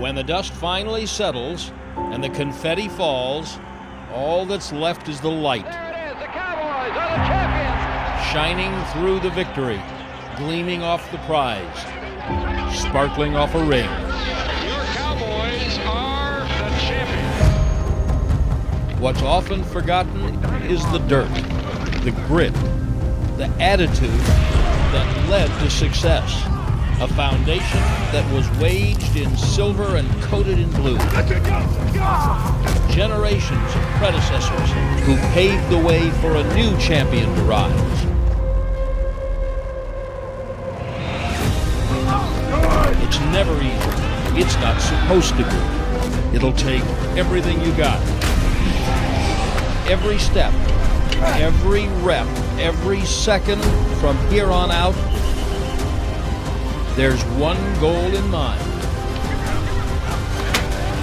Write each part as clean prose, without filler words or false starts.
When the dust finally settles and the confetti falls, all that's left is the light. There it is, the Cowboys are the champions. Shining through the victory, gleaming off the prize, sparkling off a ring. Your Cowboys are the champions. What's often forgotten is the dirt, the grit, the attitude that led to success. A foundation that was waged in silver and coated in blue. Generations of predecessors who paved the way for a new champion to rise. It's never easy. It's not supposed to be. It'll take everything you got. Every step, every rep, every second from here on out, there's one goal in mind.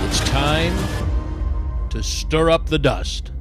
It's time to stir up the dust.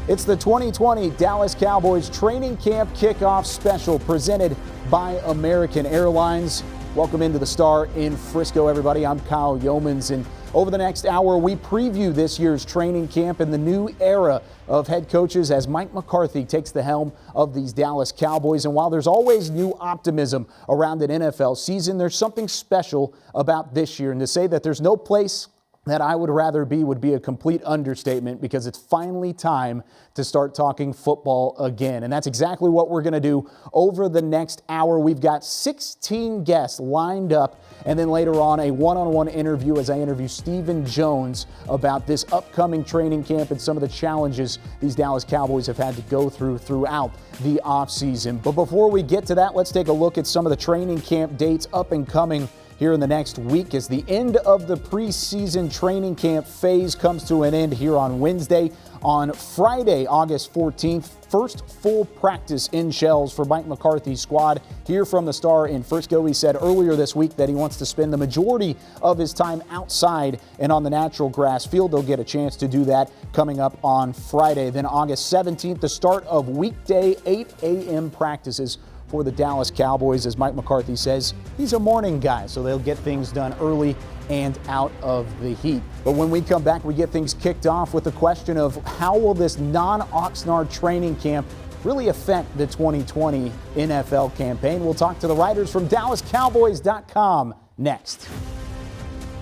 It's the 2020 Dallas Cowboys Training Camp Kickoff Special presented by American Airlines. Welcome into the Star in Frisco, everybody. I'm Kyle Yeomans, and over the next hour, we preview this year's training camp and the new era of head coaches as Mike McCarthy takes the helm of these Dallas Cowboys. And while there's always new optimism around an NFL season, there's something special about this year. And to say that there's no place that I would rather be would be a complete understatement, because it's finally time to start talking football again. And that's exactly what we're going to do over the next hour. We've got 16 guests lined up, and then later on a one-on-one interview as I interview Stephen Jones about this upcoming training camp and some of the challenges these Dallas Cowboys have had to go through throughout the offseason. But before we get to that, let's take a look at some of the training camp dates up and coming here in the next week as the end of the preseason training camp phase comes to an end here on Wednesday. On Friday, August 14th, first full practice in shells for Mike McCarthy's squad here from the Star in Frisco. He said earlier this week that he wants to spend the majority of his time outside and on the natural grass field. They'll get a chance to do that coming up on Friday. Then August 17th, the start of weekday 8 a.m. practices for the Dallas Cowboys. As Mike McCarthy says, he's a morning guy, so they'll get things done early and out of the heat. But when we come back, we get things kicked off with the question of how will this non-Oxnard training camp really affect the 2020 NFL campaign? We'll talk to the writers from DallasCowboys.com next.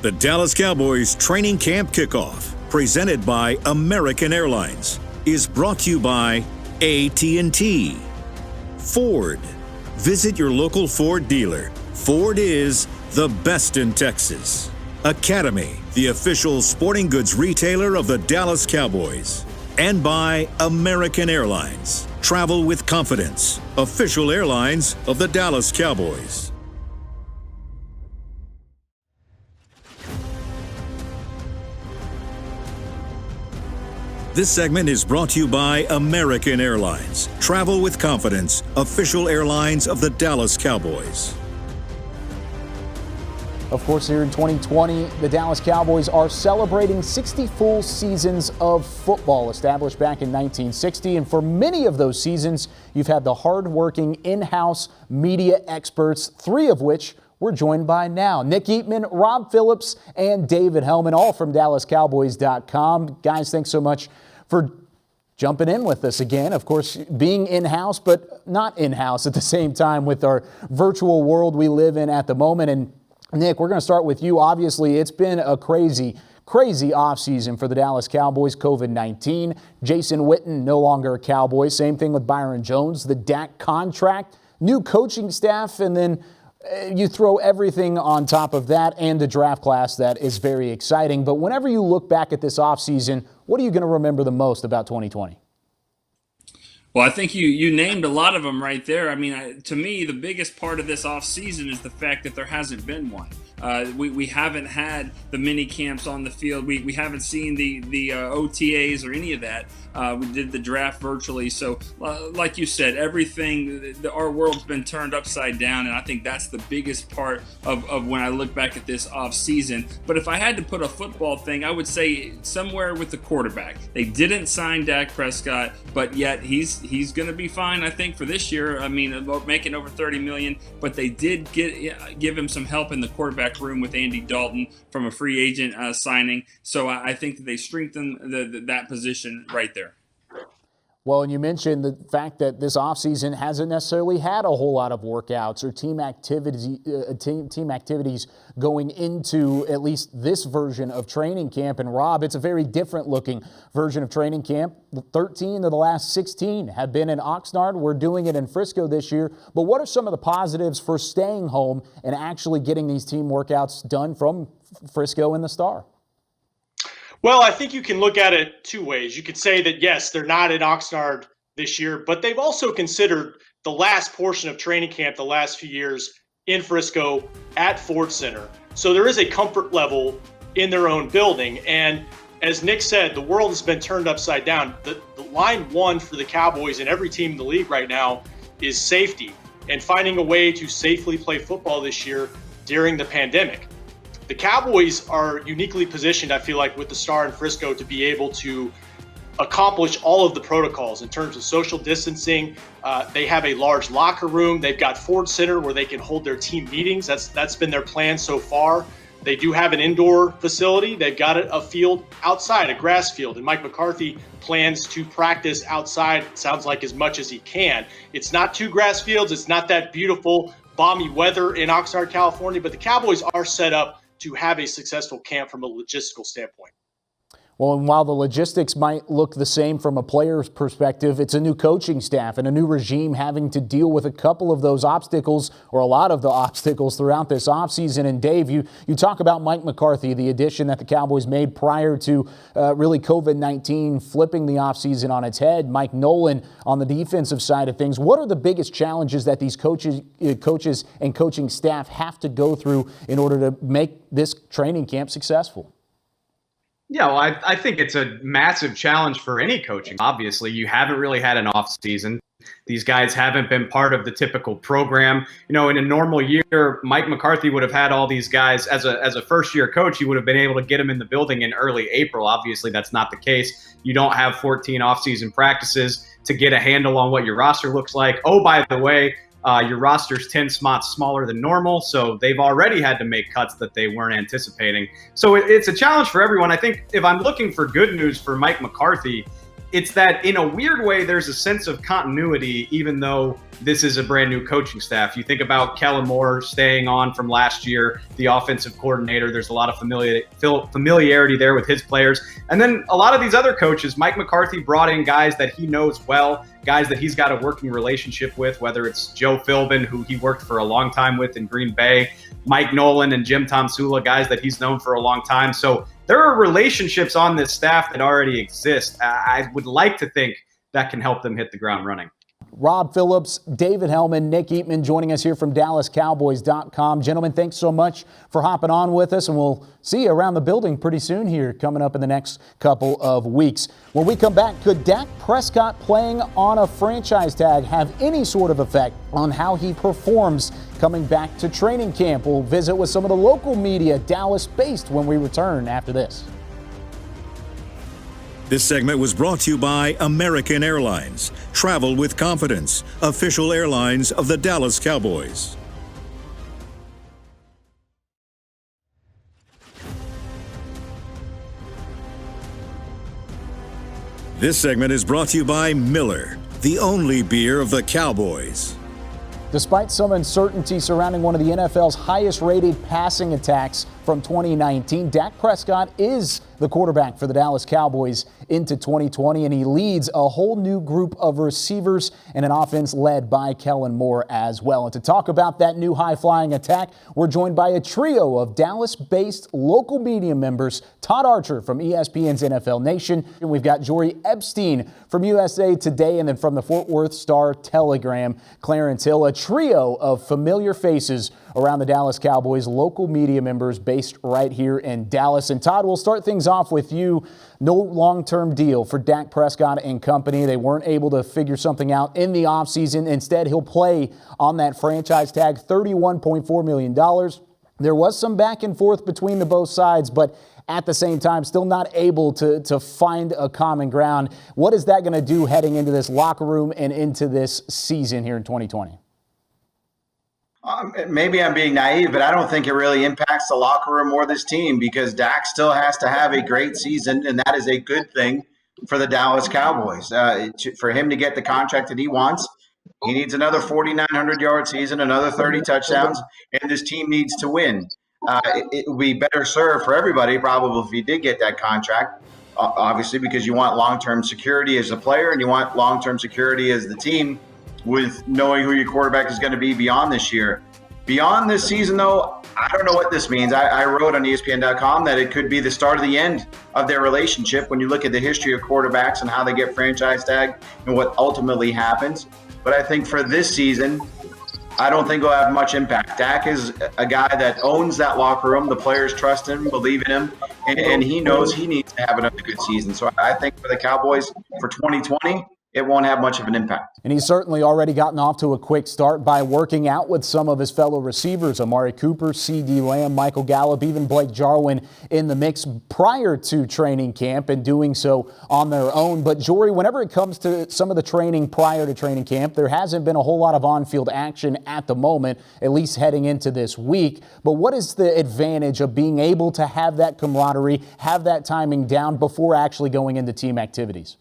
The Dallas Cowboys Training Camp Kickoff, presented by American Airlines, is brought to you by AT&T, Ford. Visit your local Ford dealer. Ford is the best in Texas. Academy, the official sporting goods retailer of the Dallas Cowboys. And by American Airlines. Travel with confidence. Official airlines of the Dallas Cowboys. This segment is brought to you by American Airlines. Travel with confidence. Official airlines of the Dallas Cowboys. Of course, here in 2020, the Dallas Cowboys are celebrating 60 full seasons of football, established back in 1960. And for many of those seasons, you've had the hard-working in-house media experts, three of which we're joined by now. Nick Eatman, Rob Phillips, and David Hellman, all from DallasCowboys.com. Guys, thanks so much for jumping in with us again. Of course, being in-house, but not in-house at the same time with our virtual world we live in at the moment. And Nick, we're going to start with you. Obviously, it's been a crazy offseason for the Dallas Cowboys. COVID-19, Jason Witten no longer a Cowboy. Same thing with Byron Jones, the Dak contract, new coaching staff, and then you throw everything on top of that and the draft class that is very exciting. But whenever you look back at this offseason, what are you going to remember the most about 2020? Well, I think you named a lot of them right there. I mean, to me, the biggest part of this offseason is the fact that there hasn't been one. We haven't had the mini camps on the field. We haven't seen the OTAs or any of that. We did the draft virtually. So like you said, everything, our world's been turned upside down. And I think that's the biggest part of when I look back at this off season. But if I had to put a football thing, I would say somewhere with the quarterback. They didn't sign Dak Prescott, but yet he's going to be fine, I think, for this year. I mean, about making over $30 million, but they did give him some help in the quarterback room with Andy Dalton from a free agent signing. So I think that they strengthened that position right there. Well, and you mentioned the fact that this offseason hasn't necessarily had a whole lot of workouts or team activities going into at least this version of training camp. And Rob, it's a very different looking version of training camp. 13 of the last 16 have been in Oxnard. We're doing it in Frisco this year. But what are some of the positives for staying home and actually getting these team workouts done from Frisco and the Star? Well, I think you can look at it two ways. You could say that, yes, they're not in Oxnard this year, but they've also considered the last portion of training camp the last few years in Frisco at Ford Center. So there is a comfort level in their own building. And as Nick said, the world has been turned upside down. The line one for the Cowboys and every team in the league right now is safety and finding a way to safely play football this year during the pandemic. The Cowboys are uniquely positioned, I feel like, with the Star in Frisco to be able to accomplish all of the protocols in terms of social distancing. They have a large locker room. They've got Ford Center where they can hold their team meetings. That's been their plan so far. They do have an indoor facility. They've got a field outside, a grass field, and Mike McCarthy plans to practice outside, sounds like, as much as he can. It's not two grass fields. It's not that beautiful, balmy weather in Oxnard, California, but the Cowboys are set up to have a successful camp from a logistical standpoint. Well, and while the logistics might look the same from a player's perspective, it's a new coaching staff and a new regime having to deal with a couple of those obstacles, or a lot of the obstacles, throughout this offseason. And Dave, you talk about Mike McCarthy, the addition that the Cowboys made prior to really COVID-19 flipping the offseason on its head. Mike Nolan on the defensive side of things. What are the biggest challenges that these coaches and coaching staff have to go through in order to make this training camp successful? Yeah, well, I think it's a massive challenge for any coaching. Obviously, you haven't really had an off season. These guys haven't been part of the typical program. You know, in a normal year, Mike McCarthy would have had all these guys as a first-year coach. He would have been able to get them in the building in early April. Obviously, that's not the case. You don't have 14 off-season practices to get a handle on what your roster looks like. Oh, by the way, your roster's 10 spots smaller than normal, so they've already had to make cuts that they weren't anticipating. So it's a challenge for everyone. I think if I'm looking for good news for Mike McCarthy, it's that in a weird way, there's a sense of continuity, even though this is a brand new coaching staff. You think about Kellen Moore staying on from last year, the offensive coordinator. There's a lot of familiarity there with his players. And then a lot of these other coaches, Mike McCarthy brought in guys that he knows well, guys that he's got a working relationship with, whether it's Joe Philbin, who he worked for a long time with in Green Bay, Mike Nolan and Jim Tomsula, guys that he's known for a long time. So there are relationships on this staff that already exist. I would like to think that can help them hit the ground running. Rob Phillips, David Hellman, Nick Eatman joining us here from DallasCowboys.com. Gentlemen, thanks so much for hopping on with us, and we'll see you around the building pretty soon here coming up in the next couple of weeks. When we come back, could Dak Prescott playing on a franchise tag have any sort of effect on how he performs coming back to training camp? We'll visit with some of the local media, Dallas-based, when we return after this. This segment was brought to you by American Airlines. Travel with confidence. Official airlines of the Dallas Cowboys. This segment is brought to you by Miller, the only beer of the Cowboys. Despite some uncertainty surrounding one of the NFL's highest-rated passing attacks, from 2019. Dak Prescott is the quarterback for the Dallas Cowboys into 2020, and he leads a whole new group of receivers and an offense led by Kellen Moore as well. And to talk about that new high-flying attack, we're joined by a trio of Dallas-based local media members. Todd Archer from ESPN's NFL Nation, and we've got Jory Epstein from USA Today, and then from the Fort Worth Star-Telegram, Clarence Hill, a trio of familiar faces around the Dallas Cowboys, local media members based right here in Dallas. And Todd, we'll start things off with you. No long-term deal for Dak Prescott and company. They weren't able to figure something out in the offseason. Instead, he'll play on that franchise tag, $31.4 million. There was some back and forth between the both sides, but at the same time, still not able to find a common ground. What is that going to do heading into this locker room and into this season here in 2020? Maybe I'm being naive, but I don't think it really impacts the locker room or this team because Dak still has to have a great season, and that is a good thing for the Dallas Cowboys. For him to get the contract that he wants, he needs another 4,900-yard season, another 30 touchdowns, and this team needs to win. It would be better served for everybody probably if he did get that contract, obviously, because you want long-term security as a player and you want long-term security as the team with knowing who your quarterback is going to be beyond this year. Beyond this season, though, I don't know what this means. I wrote on ESPN.com that it could be the start of the end of their relationship when you look at the history of quarterbacks and how they get franchise tagged and what ultimately happens. But I think for this season, I don't think it'll have much impact. Dak is a guy that owns that locker room. The players trust him, believe in him, and he knows he needs to have another good season. So I think for the Cowboys for 2020, it won't have much of an impact. And he's certainly already gotten off to a quick start by working out with some of his fellow receivers, Amari Cooper, C.D. Lamb, Michael Gallup, even Blake Jarwin in the mix prior to training camp and doing so on their own. But Jory, whenever it comes to some of the training prior to training camp, there hasn't been a whole lot of on-field action at the moment, at least heading into this week. But what is the advantage of being able to have that camaraderie, have that timing down before actually going into team activities?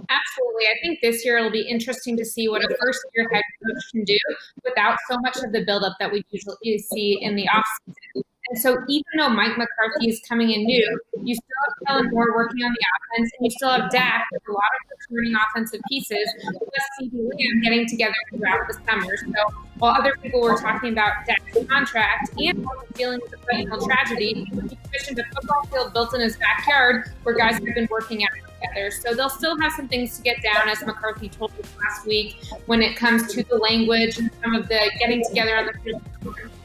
Absolutely. I think this year it'll be interesting to see what a first-year head coach can do without so much of the buildup that we usually see in the offseason. And so even though Mike McCarthy is coming in new, you still have Kellen Moore working on the offense, and you still have Dak with a lot of returning offensive pieces, plus C.D. Lamb getting together throughout the summer. So while other people were talking about Dak's contract and dealing with the financial tragedy, he commissioned a football field built in his backyard where guys have been working out together. So they'll still have some things to get down, as McCarthy told us last week, when it comes to the language and some of the getting together on the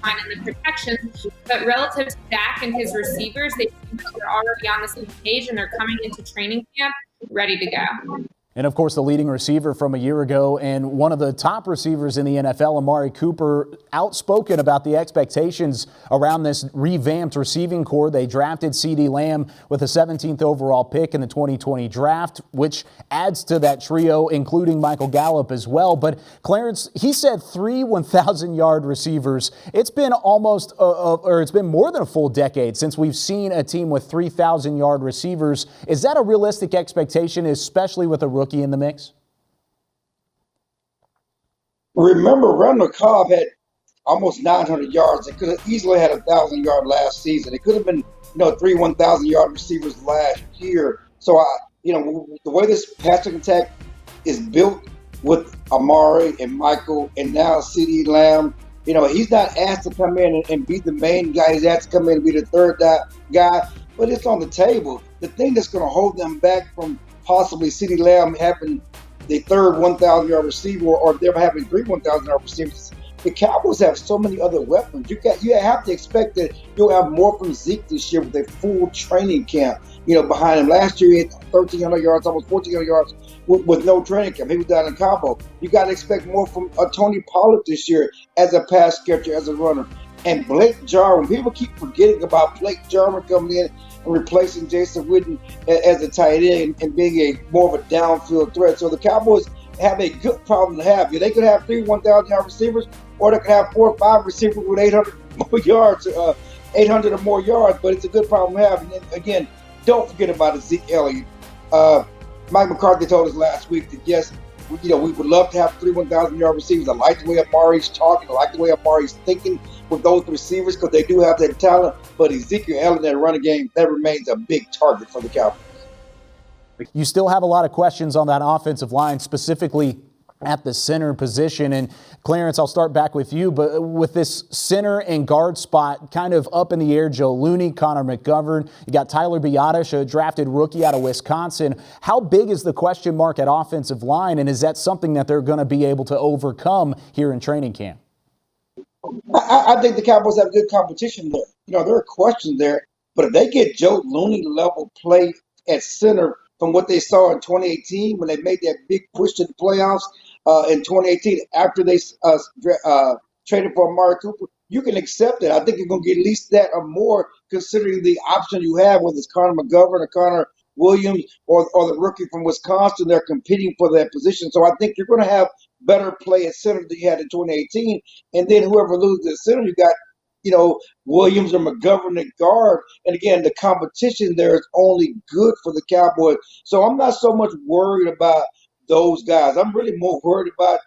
line and the protections. But relative to Dak and his receivers, they seem like they're already on the same page and they're coming into training camp ready to go. And, of course, the leading receiver from a year ago and one of the top receivers in the NFL, Amari Cooper, outspoken about the expectations around this revamped receiving core. They drafted C.D. Lamb with a 17th overall pick in the 2020 draft, which adds to that trio, including Michael Gallup as well. But, Clarence, he said 3 1,000-yard receivers. It's been it's been more than a full decade since we've seen a team with 3,000-yard receivers. Is that a realistic expectation, especially with a rookie in the mix? Remember, Randall Cobb had almost 900 yards. It could have easily had 1,000 yard last season. It could have been, 3 1,000-yard receivers last year. So, the way this passing attack is built with Amari and Michael and now C.D. Lamb, he's not asked to come in and be the main guy. He's asked to come in and be the third guy, but it's on the table. The thing that's going to hold them back from possibly C.D. Lamb having the third 1,000-yard receiver or them having 3 1,000-yard receivers. The Cowboys have so many other weapons. You have to expect that you'll have more from Zeke this year with a full training camp, behind him. Last year he had 1,300 yards, almost 1,400 yards with no training camp. He was down in Cabo. You got to expect more from Tony Pollard this year as a pass catcher, as a runner. And Blake Jarwin, people keep forgetting about Blake Jarwin coming in and replacing Jason Witten as a tight end and being more of a downfield threat. So the Cowboys have a good problem to have. They could have 3 1,000-yard receivers, or they could have 4 or 5 receivers with 800 more yards, 800 or more yards. But it's a good problem to have. And then, again, don't forget about Zeke Elliott. Mike McCarthy told us last week that yes, we would love to have 3 1,000-yard receivers. I like the way Amari's talking. I like the way Amari's thinking with those receivers because they do have that talent. But Ezekiel Elliott, that running game, that remains a big target for the Cowboys. You still have a lot of questions on that offensive line, specifically at the center position. And Clarence, I'll start back with you, but with this center and guard spot kind of up in the air, Joe Looney, Connor McGovern, you got Tyler Biadasz, a drafted rookie out of Wisconsin. How big is the question mark at offensive line, and is that something that they're going to be able to overcome here in training camp? I think the Cowboys have good competition there. There are questions there, but if they get Joe Looney level play at center from what they saw in 2018 when they made that big push to the playoffs in 2018 after they traded for Amari Cooper, you can accept it. I think you're going to get at least that or more considering the option you have, whether it's Connor McGovern or Connor Williams or the rookie from Wisconsin. They're competing for that position. So I think you're going to have better play at center than you had in 2018. And then whoever loses at center, you got Williams or McGovern at guard. And again, the competition there is only good for the Cowboys. So I'm not so much worried about those guys. I'm really more worried about,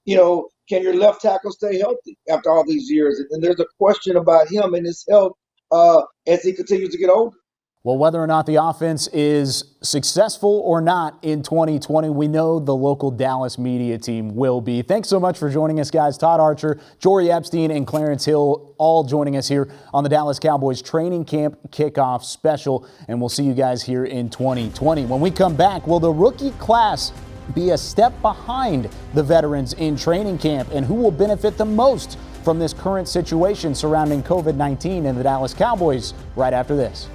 can your left tackle stay healthy after all these years? And there's a question about him and his health as he continues to get older. Well, whether or not the offense is successful or not in 2020, we know the local Dallas media team will be. Thanks so much for joining us, guys. Todd Archer, Jory Epstein, and Clarence Hill all joining us here on the Dallas Cowboys Training Camp Kickoff Special, and we'll see you guys here in 2020. When we come back, will the rookie class be a step behind the veterans in training camp, and who will benefit the most from this current situation surrounding COVID-19 and the Dallas Cowboys right after this?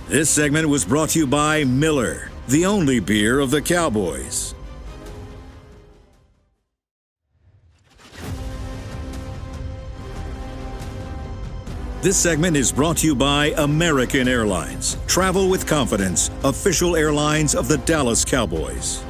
This segment was brought to you by Miller, the only beer of the Cowboys. This segment is brought to you by American Airlines. Travel with confidence, official airlines of the Dallas Cowboys.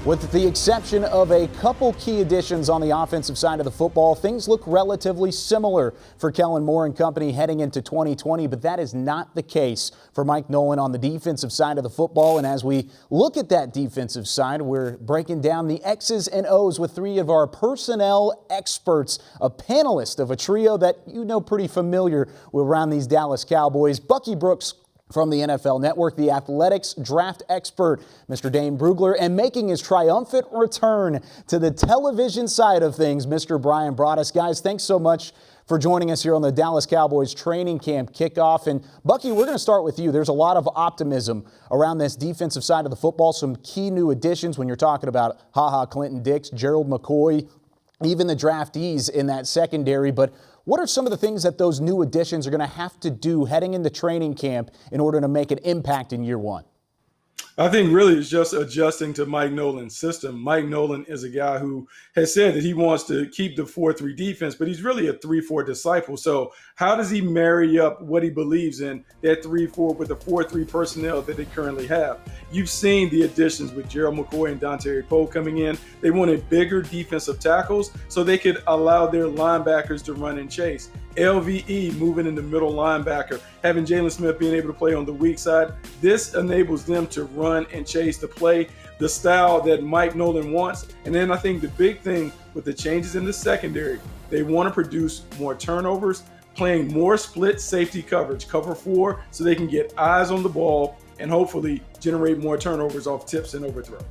With the exception of a couple key additions on the offensive side of the football, things look relatively similar for Kellen Moore and company heading into 2020, but that is not the case for Mike Nolan on the defensive side of the football. And as we look at that defensive side, we're breaking down the X's and O's with three of our personnel experts, a panelist of a trio that pretty familiar around these Dallas Cowboys. Bucky Brooks from the NFL Network, the athletics draft expert, Mr. Dane Brugler, and making his triumphant return to the television side of things, Mr. Bryan Broaddus. Guys, thanks so much for joining us here on the Dallas Cowboys Training Camp Kickoff. And Bucky, we're going to start with you. There's a lot of optimism around this defensive side of the football, some key new additions when you're talking about Clinton-Dix, Gerald McCoy, even the draftees in that secondary. But what are some of the things that those new additions are going to have to do heading into training camp in order to make an impact in year one? I think really it's just adjusting to Mike Nolan's system. Mike Nolan is a guy who has said that he wants to keep the 4-3 defense, but he's really a 3-4 disciple. So how does he marry up what he believes in, that 3-4 with the 4-3 personnel that they currently have? You've seen the additions with Gerald McCoy and Dontari Poe coming in. They wanted bigger defensive tackles so they could allow their linebackers to run and chase. LVE moving in the middle linebacker, having Jalen Smith being able to play on the weak side. This enables them to run and chase, to play the style that Mike Nolan wants. And then I think the big thing with the changes in the secondary, they want to produce more turnovers, playing more split safety coverage, cover 4, so they can get eyes on the ball and hopefully generate more turnovers off tips and overthrows.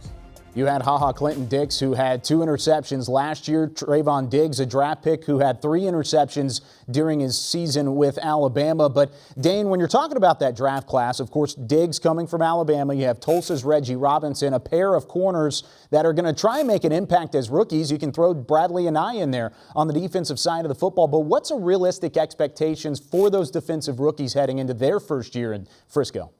You had Clinton-Dix, who had 2 interceptions last year. Trayvon Diggs, a draft pick who had 3 interceptions during his season with Alabama. But, Dane, when you're talking about that draft class, of course, Diggs coming from Alabama. You have Tulsa's Reggie Robinson, a pair of corners that are going to try and make an impact as rookies. You can throw Bradley and I in there on the defensive side of the football. But what's a realistic expectations for those defensive rookies heading into their first year in Frisco?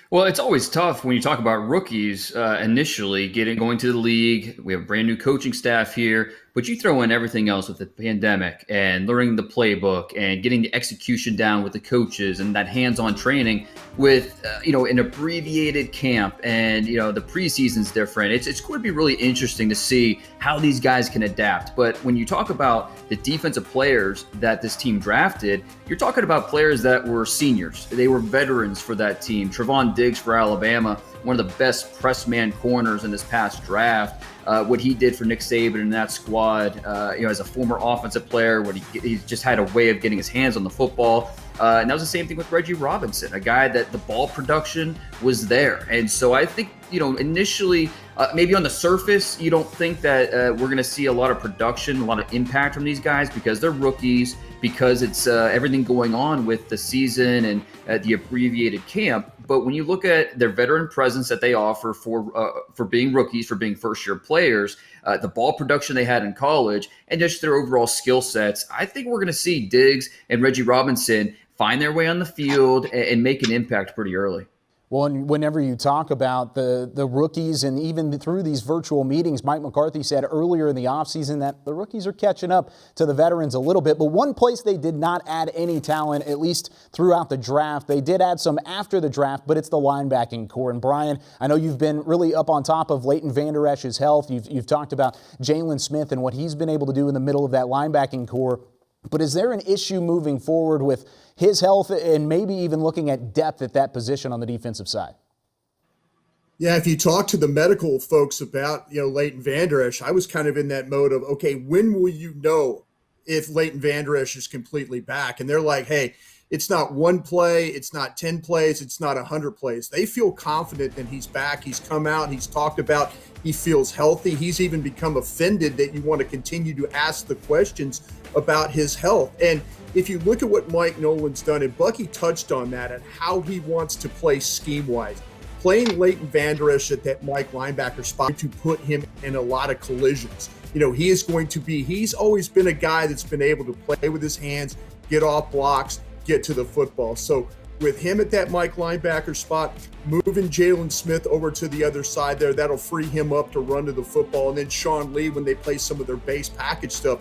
Well, it's always tough when you talk about rookies initially going to the league. We have a brand new coaching staff here, but you throw in everything else with the pandemic and learning the playbook and getting the execution down with the coaches and that hands-on training with, an abbreviated camp, and, the preseason's different. It's going to be really interesting to see how these guys can adapt. But when you talk about the defensive players that this team drafted, you're talking about players that were seniors. They were veterans for that team. Trayvon Diggs for Alabama one of the best press man corners in this past draft. What he did for Nick Saban in that squad, as a former offensive player, he just had a way of getting his hands on the football. And that was the same thing with Reggie Robinson, a guy that the ball production was there. And so I think, initially, maybe on the surface, you don't think that we're going to see a lot of production, a lot of impact from these guys because they're rookies, because it's everything going on with the season and the abbreviated camp. But when you look at their veteran presence that they offer for being rookies, for being first-year players, the ball production they had in college, and just their overall skill sets, I think we're going to see Diggs and Reggie Robinson find their way on the field and make an impact pretty early. Well, and whenever you talk about the rookies and even through these virtual meetings, Mike McCarthy said earlier in the offseason that the rookies are catching up to the veterans a little bit. But one place they did not add any talent, at least throughout the draft. They did add some after the draft, but it's the linebacking core. And Bryan, I know you've been really up on top of Leighton Vander Esch's health. You've talked about Jalen Smith and what he's been able to do in the middle of that linebacking core. But is there an issue moving forward with his health and maybe even looking at depth at that position on the defensive side? Yeah, if you talk to the medical folks about, Leighton Vander Esch, I was kind of in that mode of, okay, when will you know if Leighton Vander Esch is completely back? And they're like, hey, it's not one play, it's not 10 plays, it's not 100 plays. They feel confident that he's back. He's come out, he's talked about he feels healthy. He's even become offended that you want to continue to ask the questions about his health. And if you look at what Mike Nolan's done, and Bucky touched on that, and how he wants to play scheme-wise, playing Leighton Vander Esch at that Mike linebacker spot to put him in a lot of collisions. He's always been a guy that's been able to play with his hands, get off blocks, get to the football. So with him at that Mike linebacker spot, moving Jalen Smith over to the other side there, that'll free him up to run to the football. And then Sean Lee, when they play some of their base package stuff,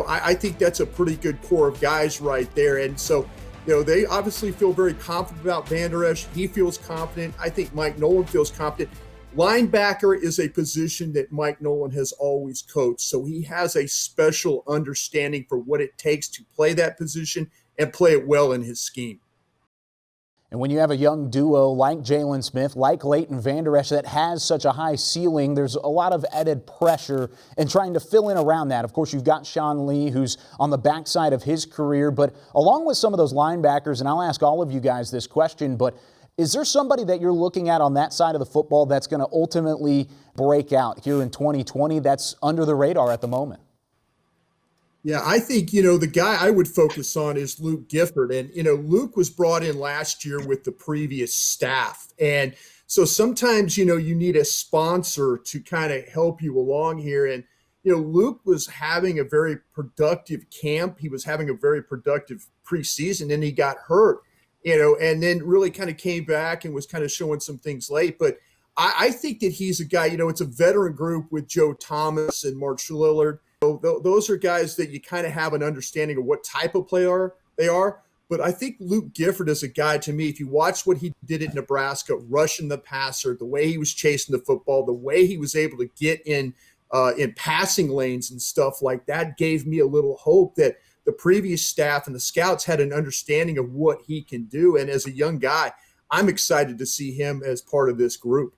I think that's a pretty good core of guys right there. And so, they obviously feel very confident about Vander Esch. He feels confident. I think Mike Nolan feels confident. Linebacker is a position that Mike Nolan has always coached. So he has a special understanding for what it takes to play that position and play it well in his scheme. And when you have a young duo like Jalen Smith, like Leighton Vander Esch, that has such a high ceiling, there's a lot of added pressure in trying to fill in around that. Of course, you've got Sean Lee, who's on the backside of his career, but along with some of those linebackers, and I'll ask all of you guys this question, but is there somebody that you're looking at on that side of the football that's going to ultimately break out here in 2020 that's under the radar at the moment? Yeah, I think, the guy I would focus on is Luke Gifford. And, Luke was brought in last year with the previous staff. And so sometimes, you need a sponsor to kind of help you along here. And, Luke was having a very productive camp. He was having a very productive preseason, and he got hurt, and then really kind of came back and was kind of showing some things late. But I think that he's a guy, it's a veteran group with Joe Thomas and Mark Lillard. Those are guys that you kind of have an understanding of what type of player they are. But I think Luke Gifford is a guy, to me, if you watch what he did at Nebraska, rushing the passer, the way he was chasing the football, the way he was able to get in passing lanes and stuff like that, gave me a little hope that the previous staff and the scouts had an understanding of what he can do. And as a young guy, I'm excited to see him as part of this group.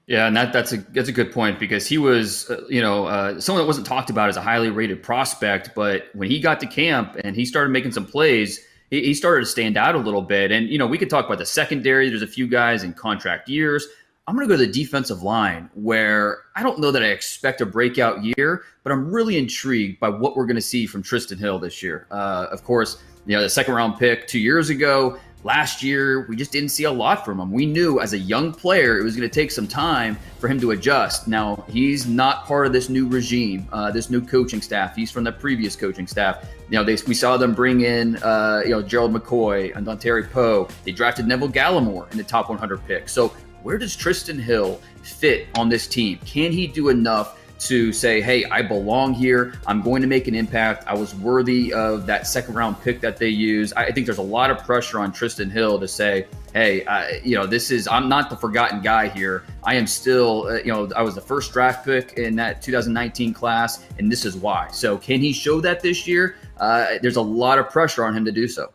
Yeah, and that's a good point, because he was, someone that wasn't talked about as a highly rated prospect, but when he got to camp and he started making some plays, he started to stand out a little bit. And, we could talk about the secondary. There's a few guys in contract years. I'm going to go to the defensive line, where I don't know that I expect a breakout year, but I'm really intrigued by what we're going to see from Tristan Hill this year. Of course, the second round pick 2 years ago. Last year, we just didn't see a lot from him. We knew as a young player it was going to take some time for him to adjust. Now, he's not part of this new regime, this new coaching staff. He's from the previous coaching staff. We saw them bring in, Gerald McCoy and Dontari Poe. They drafted Neville Gallimore in the top 100 pick. So where does Tristan Hill fit on this team? Can he do enough to say, hey, I belong here. I'm going to make an impact. I was worthy of that second round pick that they used. I think there's a lot of pressure on Tristan Hill to say, hey, I'm not the forgotten guy here. I am still, I was the first draft pick in that 2019 class, and this is why. So can he show that this year? There's a lot of pressure on him to do so.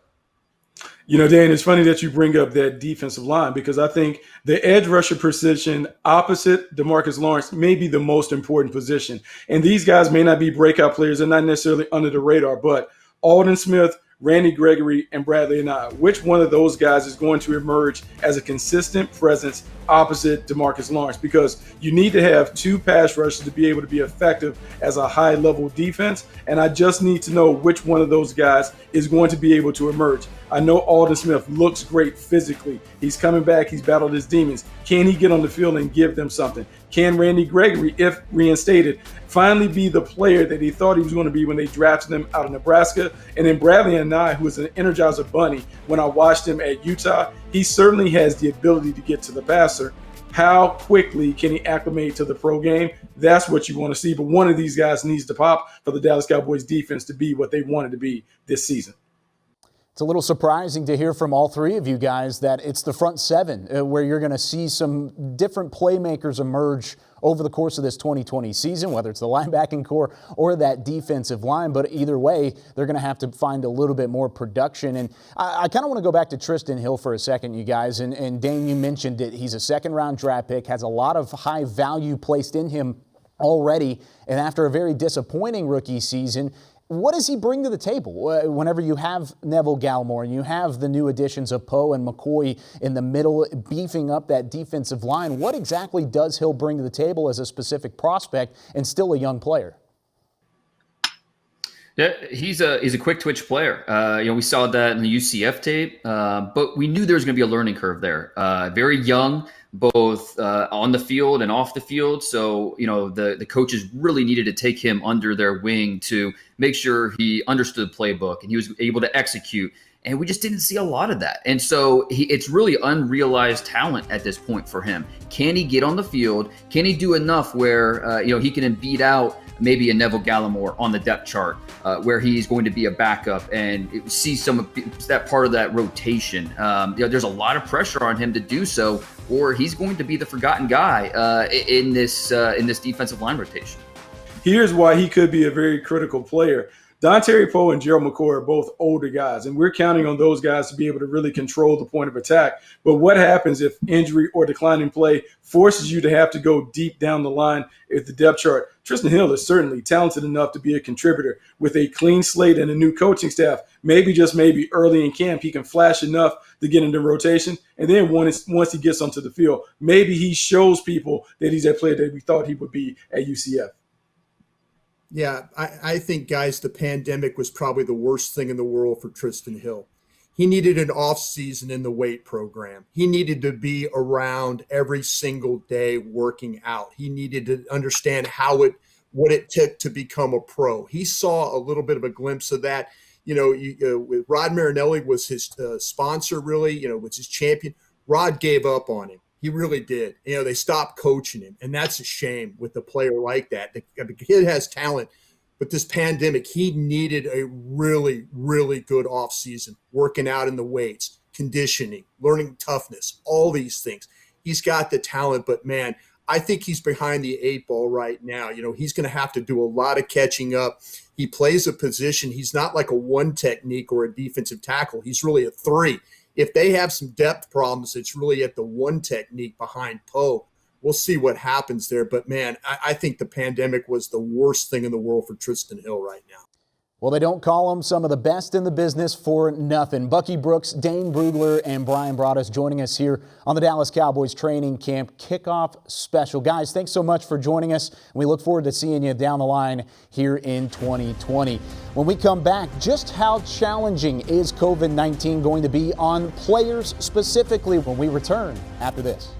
You know, Dan, it's funny that you bring up that defensive line because I think the edge rusher position opposite DeMarcus Lawrence may be the most important position. And these guys may not be breakout players. They're not necessarily under the radar, but Aldon Smith, Randy Gregory, and Bradley Anae, which one of those guys is going to emerge as a consistent presence opposite DeMarcus Lawrence? Because you need to have two pass rushers to be able to be effective as a high-level defense, and I just need to know which one of those guys is going to be able to emerge. I know Aldon Smith looks great physically. He's coming back. He's battled his demons. Can he get on the field and give them something? Can Randy Gregory, if reinstated, finally be the player that he thought he was going to be when they drafted him out of Nebraska? And then Bradley Anae, who is an Energizer bunny, when I watched him at Utah, he certainly has the ability to get to the passer. How quickly can he acclimate to the pro game? That's what you want to see. But one of these guys needs to pop for the Dallas Cowboys defense to be what they wanted to be this season. It's a little surprising to hear from all three of you guys that it's the front seven where you're going to see some different playmakers emerge over the course of this 2020 season, whether it's the linebacking core or that defensive line. But either way, they're going to have to find a little bit more production. And I kind of want to go back to Trysten Hill for a second, you guys. And Dane, you mentioned it. He's a second-round draft pick, has a lot of high value placed in him already. And after a very disappointing rookie season, what does he bring to the table whenever you have Neville Gallimore and you have the new additions of Poe and McCoy in the middle beefing up that defensive line? What exactly does Hill bring to the table as a specific prospect and still a young player? Yeah, he's a quick twitch player. We saw that in the UCF tape, but we knew there was going to be a learning curve there. Very young, both on the field and off the field. So, the coaches really needed to take him under their wing to make sure he understood the playbook and he was able to execute. And we just didn't see a lot of that. And so it's really unrealized talent at this point for him. Can he get on the field? Can he do enough where, he can beat out maybe a Neville Gallimore on the depth chart where he's going to be a backup and see some of that part of that rotation. There's a lot of pressure on him to do so, or he's going to be the forgotten guy in this defensive line rotation. Here's why he could be a very critical player. Dontari Poe and Gerald McCoy are both older guys, and we're counting on those guys to be able to really control the point of attack. But what happens if injury or declining play forces you to have to go deep down the line at the depth chart? Trysten Hill is certainly talented enough to be a contributor. With a clean slate and a new coaching staff, maybe early in camp, he can flash enough to get into rotation. And then once he gets onto the field, maybe he shows people that he's that player that we thought he would be at UCF. Yeah, I think, guys, the pandemic was probably the worst thing in the world for Trysten Hill. He needed an off season in the weight program. He needed to be around every single day working out. He needed to understand what it took to become a pro. He saw a little bit of a glimpse of that. With Rod Marinelli was his sponsor, really, was his champion. Rod gave up on him. He really did. They stopped coaching him, and that's a shame with a player like that. The kid has talent, but this pandemic, he needed a really, really good offseason, working out in the weights, conditioning, learning toughness, all these things. He's got the talent, but, man, I think he's behind the eight ball right now. He's going to have to do a lot of catching up. He plays a position. He's not like a one technique or a defensive tackle. He's really a three. If they have some depth problems, it's really at the one technique behind Poe. We'll see what happens there. But, man, I think the pandemic was the worst thing in the world for Trysten Hill right now. Well, they don't call them some of the best in the business for nothing. Bucky Brooks, Dane Brugler, and Bryan Broaddus joining us here on the Dallas Cowboys Training Camp Kickoff Special. Guys, thanks so much for joining us. We look forward to seeing you down the line here in 2020. When we come back, just how challenging is COVID-19 going to be on players specifically when we return after this?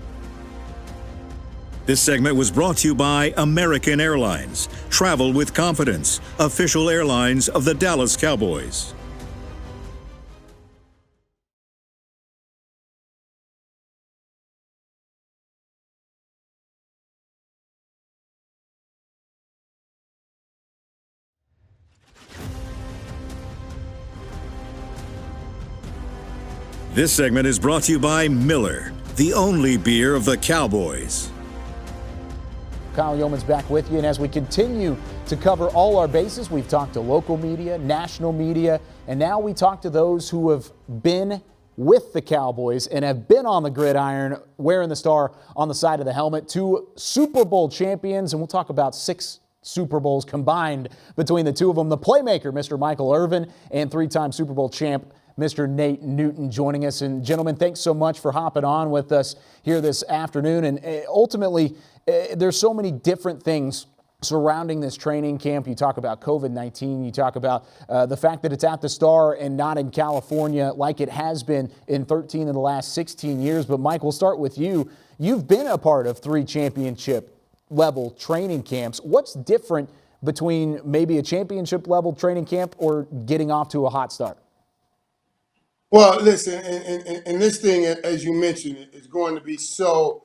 This segment was brought to you by American Airlines. Travel with confidence. Official airlines of the Dallas Cowboys. This segment is brought to you by Miller, the only beer of the Cowboys. Kyle Yeoman's back with you, and as we continue to cover all our bases, we've talked to local media, national media, and now we talk to those who have been with the Cowboys and have been on the gridiron wearing the star on the side of the helmet. 2 Super Bowl champions, and we'll talk about 6 Super Bowls combined between the two of them. The playmaker, Mr. Michael Irvin, and 3-time Super Bowl champ, Mr. Nate Newton, joining us. And gentlemen, thanks so much for hopping on with us here this afternoon. And ultimately, there's so many different things surrounding this training camp. You talk about COVID-19. You talk about the fact that it's at the Star and not in California like it has been in 13 of the last 16 years. But Mike, we'll start with you. You've been a part of 3 championship level training camps. What's different between maybe a championship level training camp or getting off to a hot start? Well, listen, and this thing, as you mentioned, is going to be so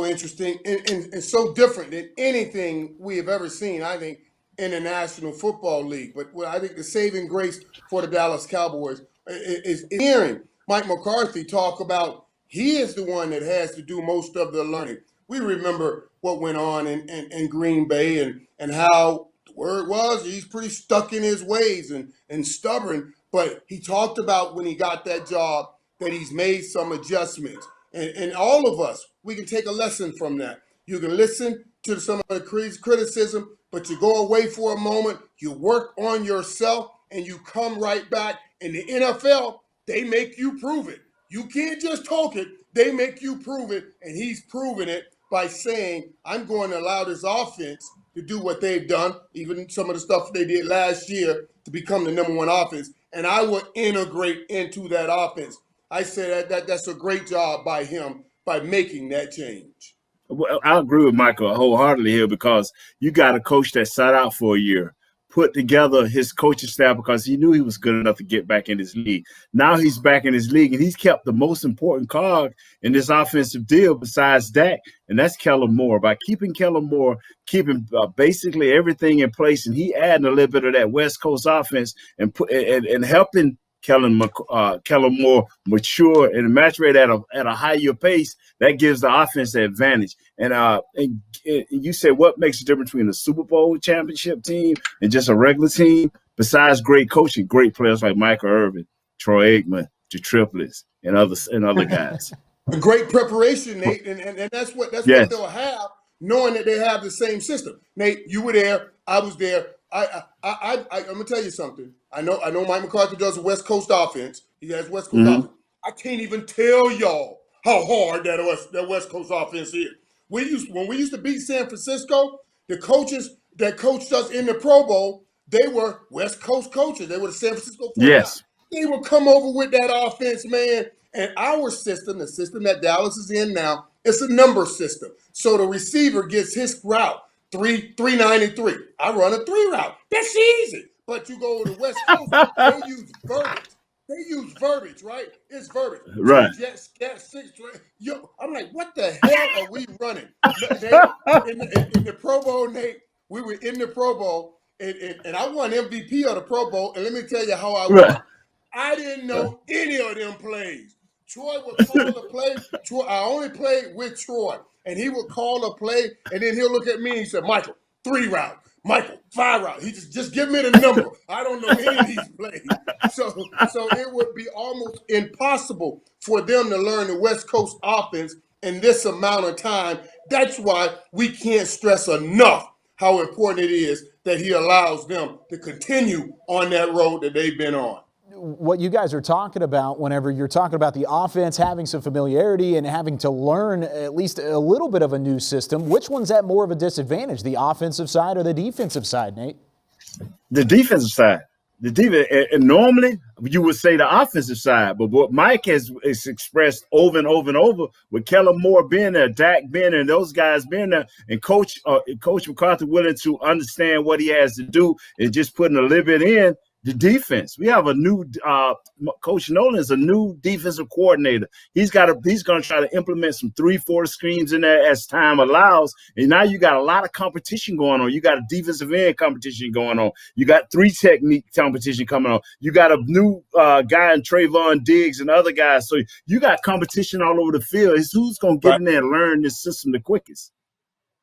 interesting and so different than anything we have ever seen, I think, in the National Football League. But what I think the saving grace for the Dallas Cowboys is hearing Mike McCarthy talk about he is the one that has to do most of the learning. We remember what went on in Green Bay and how the word was he's pretty stuck in his ways and stubborn. But he talked about when he got that job that he's made some adjustments. And all of us, we can take a lesson from that. You can listen to some of the criticism, but you go away for a moment, you work on yourself, and you come right back. In the NFL, they make you prove it. You can't just talk it. They make you prove it, and he's proven it by saying, I'm going to allow this offense to do what they've done, even some of the stuff they did last year to become the number 1 offense, and I will integrate into that offense. I say that's a great job by him by making that change. Well, I agree with Michael wholeheartedly here because you got a coach that sat out for a year, put together his coaching staff because he knew he was good enough to get back in his league. Now he's back in his league, and he's kept the most important cog in this offensive deal besides Dak, and that's Kellen Moore. By keeping Kellen Moore, keeping basically everything in place, and he adding a little bit of that West Coast offense and helping Kellen Moore mature and match rate at a higher pace, that gives the offense the advantage. And you said what makes the difference between a Super Bowl championship team and just a regular team? Besides great coaching, great players like Michael Irvin, Troy Aikman, the triplets, and other guys. A great preparation, Nate, and that's what they'll have, knowing that they have the same system. Nate, you were there, I was there. I'm gonna tell you something. I know Mike McCarthy does a West Coast offense. He has West Coast offense. I can't even tell y'all how hard that West Coast offense is. When we used to beat San Francisco, the coaches that coached us in the Pro Bowl, they were West Coast coaches. They were the San Francisco 49ers. Yes. They would come over with that offense, man. And our system, the system that Dallas is in now, it's a number system. So the receiver gets his route, 393. I run a 3 route. That's easy. But you go to the West Coast, they use verbiage. They use verbiage, right? It's verbiage. Right. I'm like, what the hell are we running? In the Pro Bowl, Nate, we were in the Pro Bowl, and I won MVP of the Pro Bowl. And let me tell you how I won. I didn't know any of them plays. Troy would call a play. I only played with Troy, and he would call a play, and then he'll look at me and he said, Michael, 3 route. Michael, 5 route. He just give me the number. I don't know any of these plays. So it would be almost impossible for them to learn the West Coast offense in this amount of time. That's why we can't stress enough how important it is that he allows them to continue on that road that they've been on. What you guys are talking about whenever you're talking about the offense having some familiarity and having to learn at least a little bit of a new system, which one's at more of a disadvantage, the offensive side or the defensive side, Nate? The defensive side. And normally you would say the offensive side, but what Mike has expressed over and over and over with Kellen Moore being there, Dak being there, and those guys being there, and Coach McCarthy willing to understand what he has to do and just putting a little bit in. The defense. We have a new Coach Nolan is a new defensive coordinator. He's going to try to implement some 3-4 schemes in there as time allows. And now you got a lot of competition going on. You got a defensive end competition going on. You got 3 technique competition coming on. You got a new guy in Trayvon Diggs and other guys. So you got competition all over the field. It's who's going to get in there and learn this system the quickest.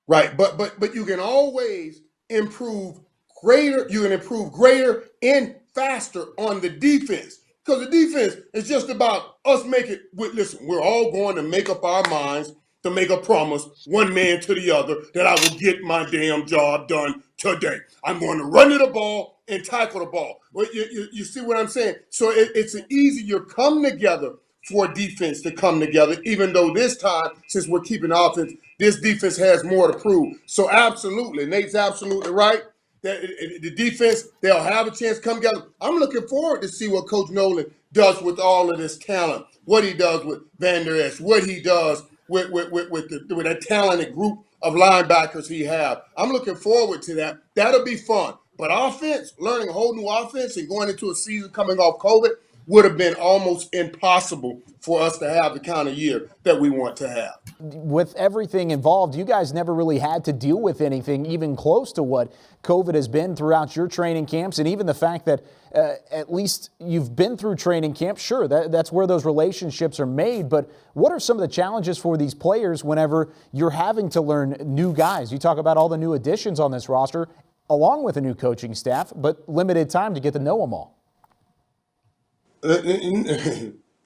Right, but you can always improve greater. You can improve greater and faster on the defense. Because the defense is just about us making, listen, we're all going to make up our minds to make a promise, one man to the other, that I will get my damn job done today. I'm going to run to the ball and tackle the ball. You see what I'm saying? So it's an easier come together for defense to come together, even though this time, since we're keeping offense, this defense has more to prove. So absolutely, Nate's absolutely right. That the defense, they'll have a chance to come together. I'm looking forward to see what Coach Nolan does with all of this talent, what he does with Vander, Esch, what he does with a talented group of linebackers he have. I'm looking forward to that. That'll be fun. But offense, learning a whole new offense and going into a season coming off COVID would have been almost impossible for us to have the kind of year that we want to have. With everything involved, you guys never really had to deal with anything even close to what COVID has been throughout your training camps, and even the fact that at least you've been through training camp. Sure, that's where those relationships are made, but what are some of the challenges for these players whenever you're having to learn new guys? You talk about all the new additions on this roster, along with a new coaching staff, but limited time to get to know them all.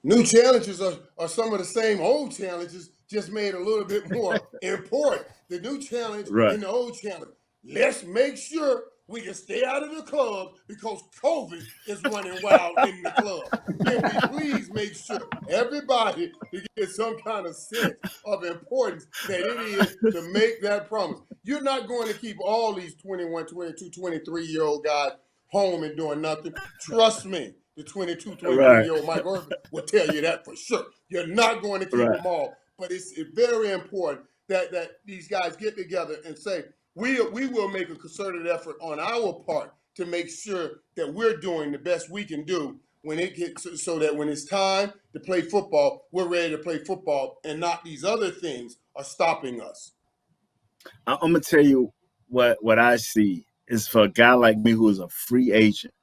New challenges are some of the same old challenges, just made a little bit more important. The new challenge and the old challenge. Let's make sure we can stay out of the club because COVID is running wild in the club. Can we please make sure everybody gets some kind of sense of importance that it is to make that promise? You're not going to keep all these 21, 22, 23-year-old guys home and doing nothing. Trust me. The 22, 23-year-old Mike Irvin will tell you that for sure. You're not going to keep them all. But it's very important that these guys get together and say, we will make a concerted effort on our part to make sure that we're doing the best we can do when it gets so that when it's time to play football, we're ready to play football and not these other things are stopping us. I'm going to tell you what I see is for a guy like me who is a free agent,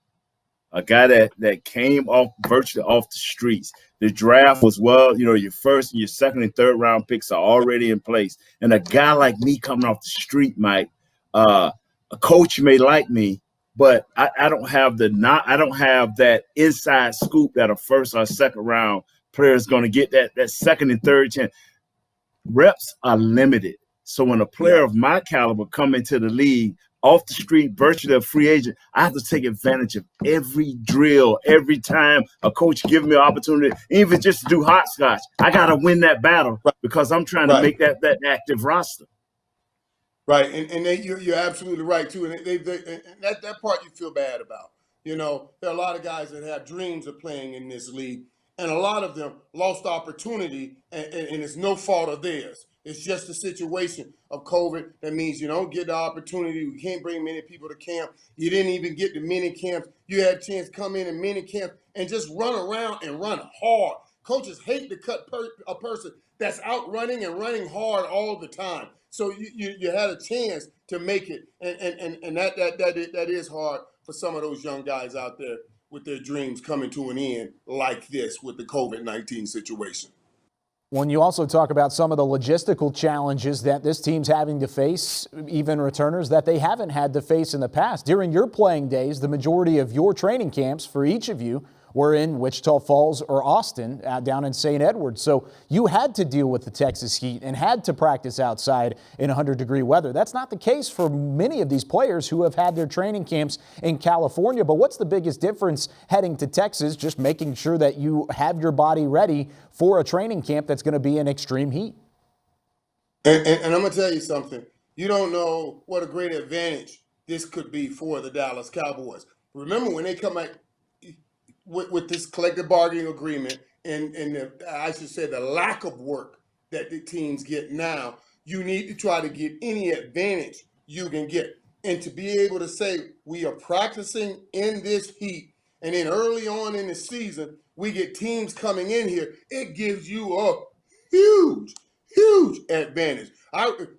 a guy that came virtually off the streets. The draft was, your first, your second, and third round picks are already in place. And a guy like me coming off the street, Mike, a coach may like me, but I don't have that inside scoop that a first or second round player is going to get that second and third chance. Reps are limited. So when a player of my caliber come into the league, off the street, virtually a free agent, I have to take advantage of every drill, every time a coach gives me an opportunity, even just to do hopscotch. I got to win that battle because I'm trying to make that active roster. Right, and you're absolutely right, too. And that part you feel bad about. You know, there are a lot of guys that have dreams of playing in this league, and a lot of them lost opportunity, and it's no fault of theirs. It's just a situation of COVID. That means you don't get the opportunity. We can't bring many people to camp. You didn't even get to mini camps. You had a chance to come in mini camp and just run around and run hard. Coaches hate to cut a person that's out running and running hard all the time. So you had a chance to make it, and that is hard for some of those young guys out there with their dreams coming to an end like this with the COVID-19 situation. When you also talk about some of the logistical challenges that this team's having to face, even returners that they haven't had to face in the past. During your playing days, the majority of your training camps for each of you were in Wichita Falls or Austin, down in St. Edward. So you had to deal with the Texas heat and had to practice outside in 100-degree weather. That's not the case for many of these players who have had their training camps in California. But what's the biggest difference heading to Texas, just making sure that you have your body ready for a training camp that's going to be in extreme heat? And I'm going to tell you something. You don't know what a great advantage this could be for the Dallas Cowboys. Remember when they come back with this collective bargaining agreement and I should say the lack of work that the teams get now, you need to try to get any advantage you can get. And to be able to say we are practicing in this heat and then early on in the season, we get teams coming in here, it gives you a huge advantage.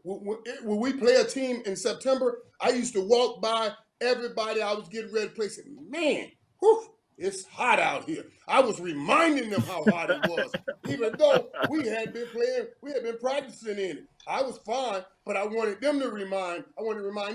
When we play a team in September, I used to walk by everybody I was getting ready to play, say, man, whew, it's hot out here. I was reminding them how hot it was, even though we had been practicing in it. I was fine, but I wanted to remind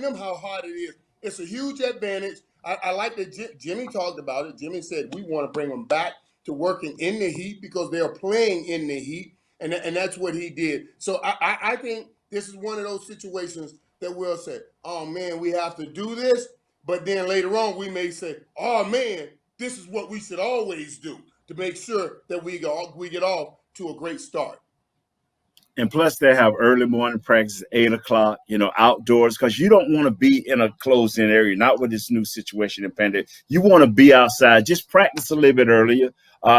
them how hot it is. It's a huge advantage. I like that Jimmy talked about it. Jimmy said we want to bring them back to working in the heat because they are playing in the heat, and that's what he did. So I think this is one of those situations that we'll say, oh, man, we have to do this. But then later on, we may say, oh, man, this is what we should always do to make sure that we get off to a great start. And plus, they have early morning practice, 8 o'clock, outdoors, because you don't want to be in a closed-in area, not with this new situation in pandemic. You want to be outside. Just practice a little bit earlier.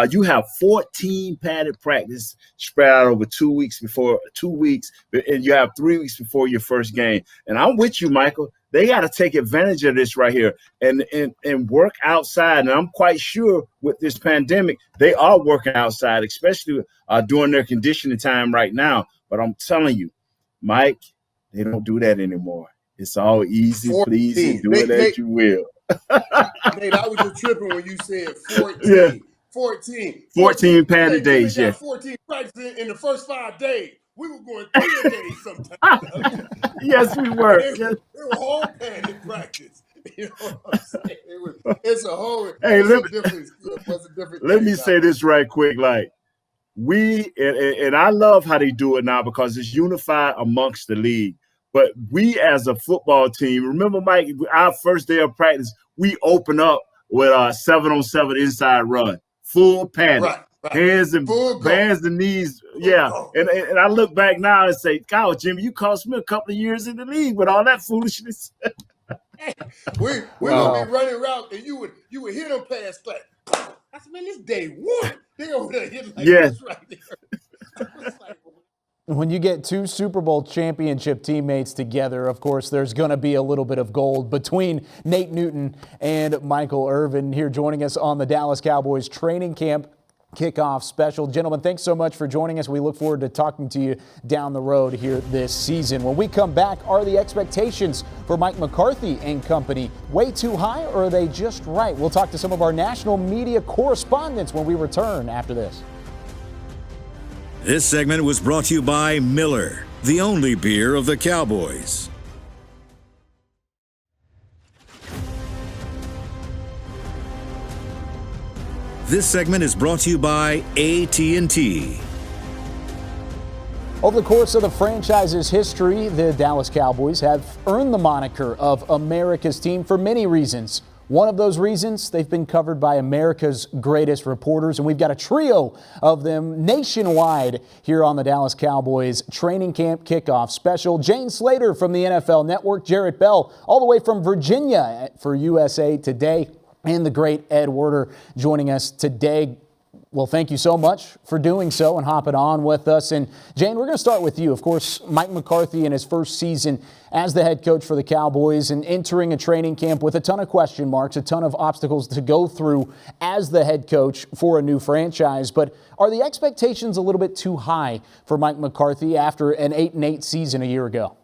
You have 14 padded practice spread out over 2 weeks, and you have 3 weeks before your first game. And I'm with you, Michael. They got to take advantage of this right here and work outside. And I'm quite sure with this pandemic, they are working outside, especially during their conditioning time right now. But I'm telling you, Mike, they don't do that anymore. It's all easy, 14. please, do it as you will. Nate, I was just tripping when you said 14. Yeah. 14 padded days, yeah. 14 practices in the first 5 days. We were going 3 days sometimes. Yes, we were. They were whole padded practice. You know what I'm saying? It's a whole. Hey, let me say this right quick. Like and I love how they do it now because it's unified amongst the league. But we as a football team, remember, Mike, our first day of practice, we open up with a 7-on-7 inside run, full padded. Right. Hands and knees, yeah. And I look back now and say, God, Jimmy, you cost me a couple of years in the league with all that foolishness. We're gonna be running around and you would hit them past like, I said, man, this day one. They over there hit like this right there. When you get two Super Bowl championship teammates together, of course, there's going to be a little bit of gold between Nate Newton and Michael Irvin here joining us on the Dallas Cowboys Training Camp Kickoff Special. Gentlemen, thanks so much for joining us. We look forward to talking to you down the road here this season. When we come back, are the expectations for Mike McCarthy and company way too high, or are they just right? We'll talk to some of our national media correspondents when we return after this. This segment was brought to you by Miller, the only beer of the Cowboys. This segment is brought to you by AT&T. Over the course of the franchise's history, the Dallas Cowboys have earned the moniker of America's team for many reasons. One of those reasons, they've been covered by America's greatest reporters, and we've got a trio of them nationwide here on the Dallas Cowboys Training Camp Kickoff Special. Jane Slater from the NFL Network, Jarrett Bell all the way from Virginia for USA Today, and the great Ed Werder joining us today. Well, thank you so much for doing so and hopping on with us. And Jane, we're going to start with you. Of course, Mike McCarthy in his first season as the head coach for the Cowboys and entering a training camp with a ton of question marks, a ton of obstacles to go through as the head coach for a new franchise. But are the expectations a little bit too high for Mike McCarthy after an 8-8 season a year ago?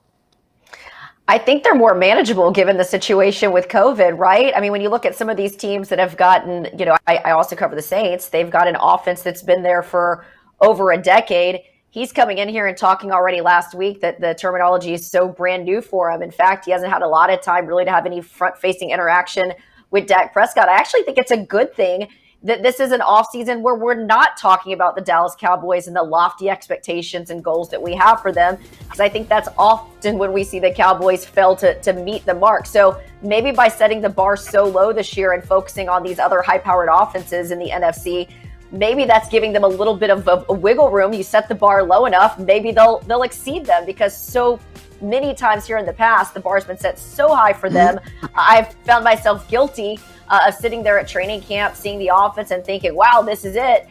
I think they're more manageable given the situation with COVID, right? I mean, when you look at some of these teams that have gotten, I also cover the Saints. They've got an offense that's been there for over a decade. He's coming in here and talking already last week that the terminology is so brand new for him. In fact, he hasn't had a lot of time really to have any front-facing interaction with Dak Prescott. I actually think it's a good thing that this is an offseason where we're not talking about the Dallas Cowboys and the lofty expectations and goals that we have for them, because I think that's often when we see the Cowboys fail to meet the mark. So maybe by setting the bar so low this year and focusing on these other high-powered offenses in the NFC, maybe that's giving them a little bit of a wiggle room. You set the bar low enough, maybe they'll exceed them, because so many times here in the past, the bar's been set so high for them. I've found myself guilty of sitting there at training camp, seeing the offense and thinking, wow, this is it.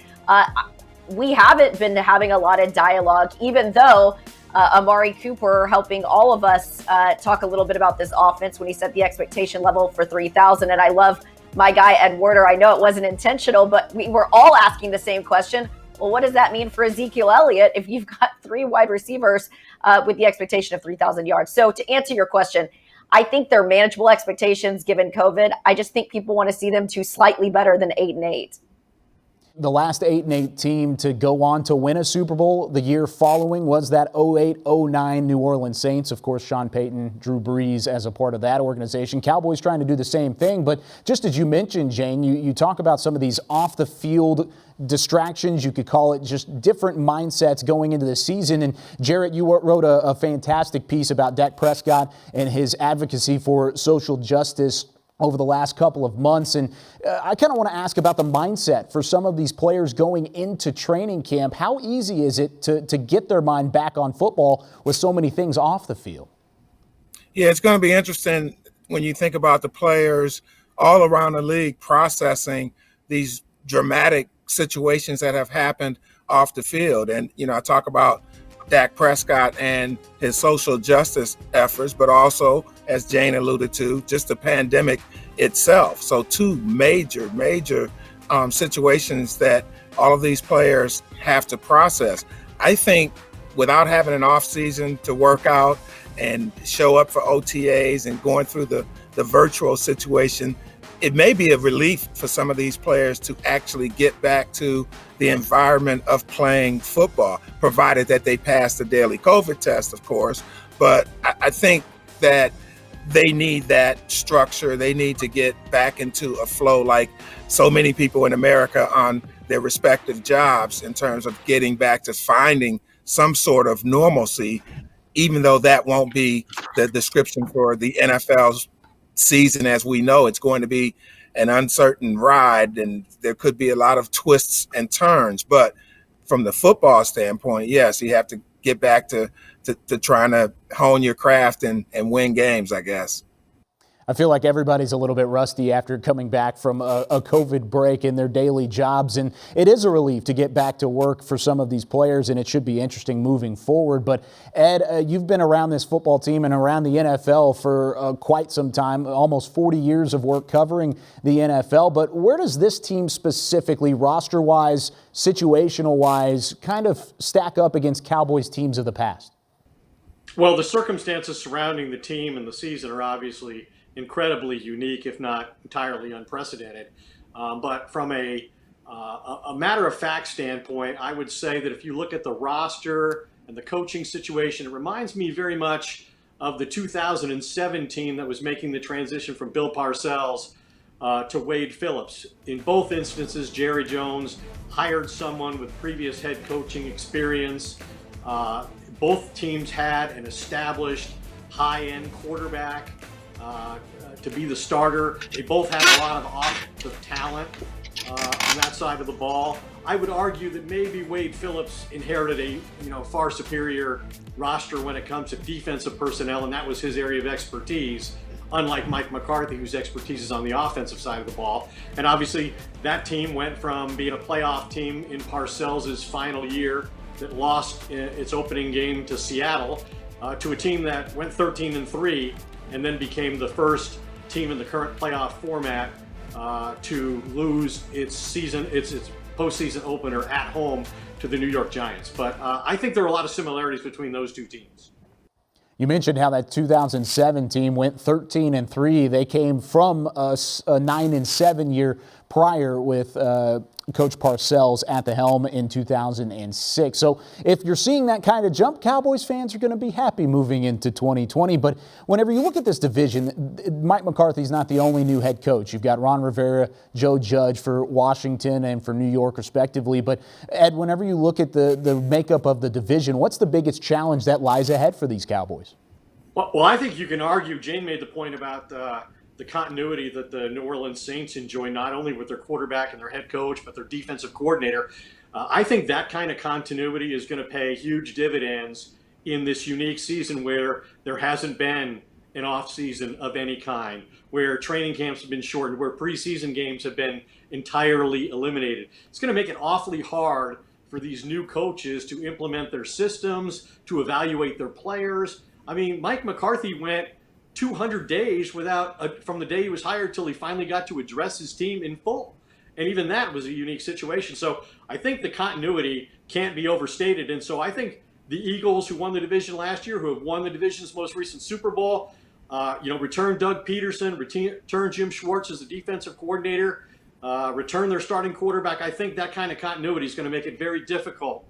We haven't been having a lot of dialogue, even though Amari Cooper helping all of us talk a little bit about this offense when he set the expectation level for 3,000. And I love my guy, Ed Werder. I know it wasn't intentional, but we were all asking the same question. Well, what does that mean for Ezekiel Elliott if you've got 3 wide receivers with the expectation of 3,000 yards? So to answer your question, I think they're manageable expectations given COVID. I just think people want to see them do slightly better than 8-8. the last 8-8 team to go on to win a Super Bowl the year following was that 08-09 New Orleans Saints. Of course, Sean Payton, Drew Brees as a part of that organization. Cowboys trying to do the same thing. But just as you mentioned, Jane, you talk about some of these off-the-field distractions. You could call it just different mindsets going into the season. And Jarrett, you wrote a fantastic piece about Dak Prescott and his advocacy for social justice over the last couple of months. And I kind of want to ask about the mindset for some of these players going into training camp. How easy is it to get their mind back on football with so many things off the field? Yeah, it's going to be interesting when you think about the players all around the league processing these dramatic situations that have happened off the field. And, you know, I talk about Dak Prescott and his social justice efforts, but also, as Jane alluded to, just the pandemic itself. So two major situations that all of these players have to process. I think without having an off season to work out and show up for OTAs and going through the virtual situation, it may be a relief for some of these players to actually get back to the environment of playing football, provided that they pass the daily COVID test, of course. But I think that they need that structure. They need to get back into a flow like so many people in America on their respective jobs in terms of getting back to finding some sort of normalcy, even though that won't be the description for the NFL's season as we know. It's going to be an uncertain ride, and there could be a lot of twists and turns. But from the football standpoint, yes, you have to get back to trying to hone your craft and win games, I guess. I feel like everybody's a little bit rusty after coming back from a COVID break in their daily jobs, and it is a relief to get back to work for some of these players, and it should be interesting moving forward. But Ed, you've been around this football team and around the NFL for quite some time, almost 40 years of work covering the NFL. But where does this team specifically, roster-wise, situational-wise, kind of stack up against Cowboys teams of the past? Well, the circumstances surrounding the team and the season are obviously incredibly unique, if not entirely unprecedented. But from a matter-of-fact standpoint, I would say that if you look at the roster and the coaching situation, it reminds me very much of the 2007 team that was making the transition from Bill Parcells to Wade Phillips. In both instances, Jerry Jones hired someone with previous head coaching experience. Both teams had an established high-end quarterback to be the starter. They both had a lot of offensive talent on that side of the ball. I would argue that maybe Wade Phillips inherited a far superior roster when it comes to defensive personnel, and that was his area of expertise, unlike Mike McCarthy, whose expertise is on the offensive side of the ball. And obviously that team went from being a playoff team in Parcells' final year that lost its opening game to Seattle to a team that went 13-3 and then became the first team in the current playoff format to lose its postseason opener at home to the New York Giants. But I think there are a lot of similarities between those two teams. You mentioned how that 2007 team went 13-3. They came from a 9-7 year prior with Coach Parcells at the helm in 2006. So if you're seeing that kind of jump, Cowboys fans are going to be happy moving into 2020. But whenever you look at this division, Mike McCarthy's not the only new head coach. You've got Ron Rivera, Joe Judge for Washington and for New York, respectively. But Ed, whenever you look at the makeup of the division, what's the biggest challenge that lies ahead for these Cowboys? Well, I think you can argue, Jane made the point about the continuity that the New Orleans Saints enjoy, not only with their quarterback and their head coach, but their defensive coordinator. I think that kind of continuity is going to pay huge dividends in this unique season where there hasn't been an offseason of any kind, where training camps have been shortened, where preseason games have been entirely eliminated. It's going to make it awfully hard for these new coaches to implement their systems, to evaluate their players. I mean, Mike McCarthy went 200 days without, from the day he was hired till he finally got to address his team in full. And even that was a unique situation. So I think the continuity can't be overstated. And so I think the Eagles, who won the division last year, who have won the division's most recent Super Bowl, returned Doug Peterson, returned Jim Schwartz as the defensive coordinator. return their starting quarterback. I think that kind of continuity is going to make it very difficult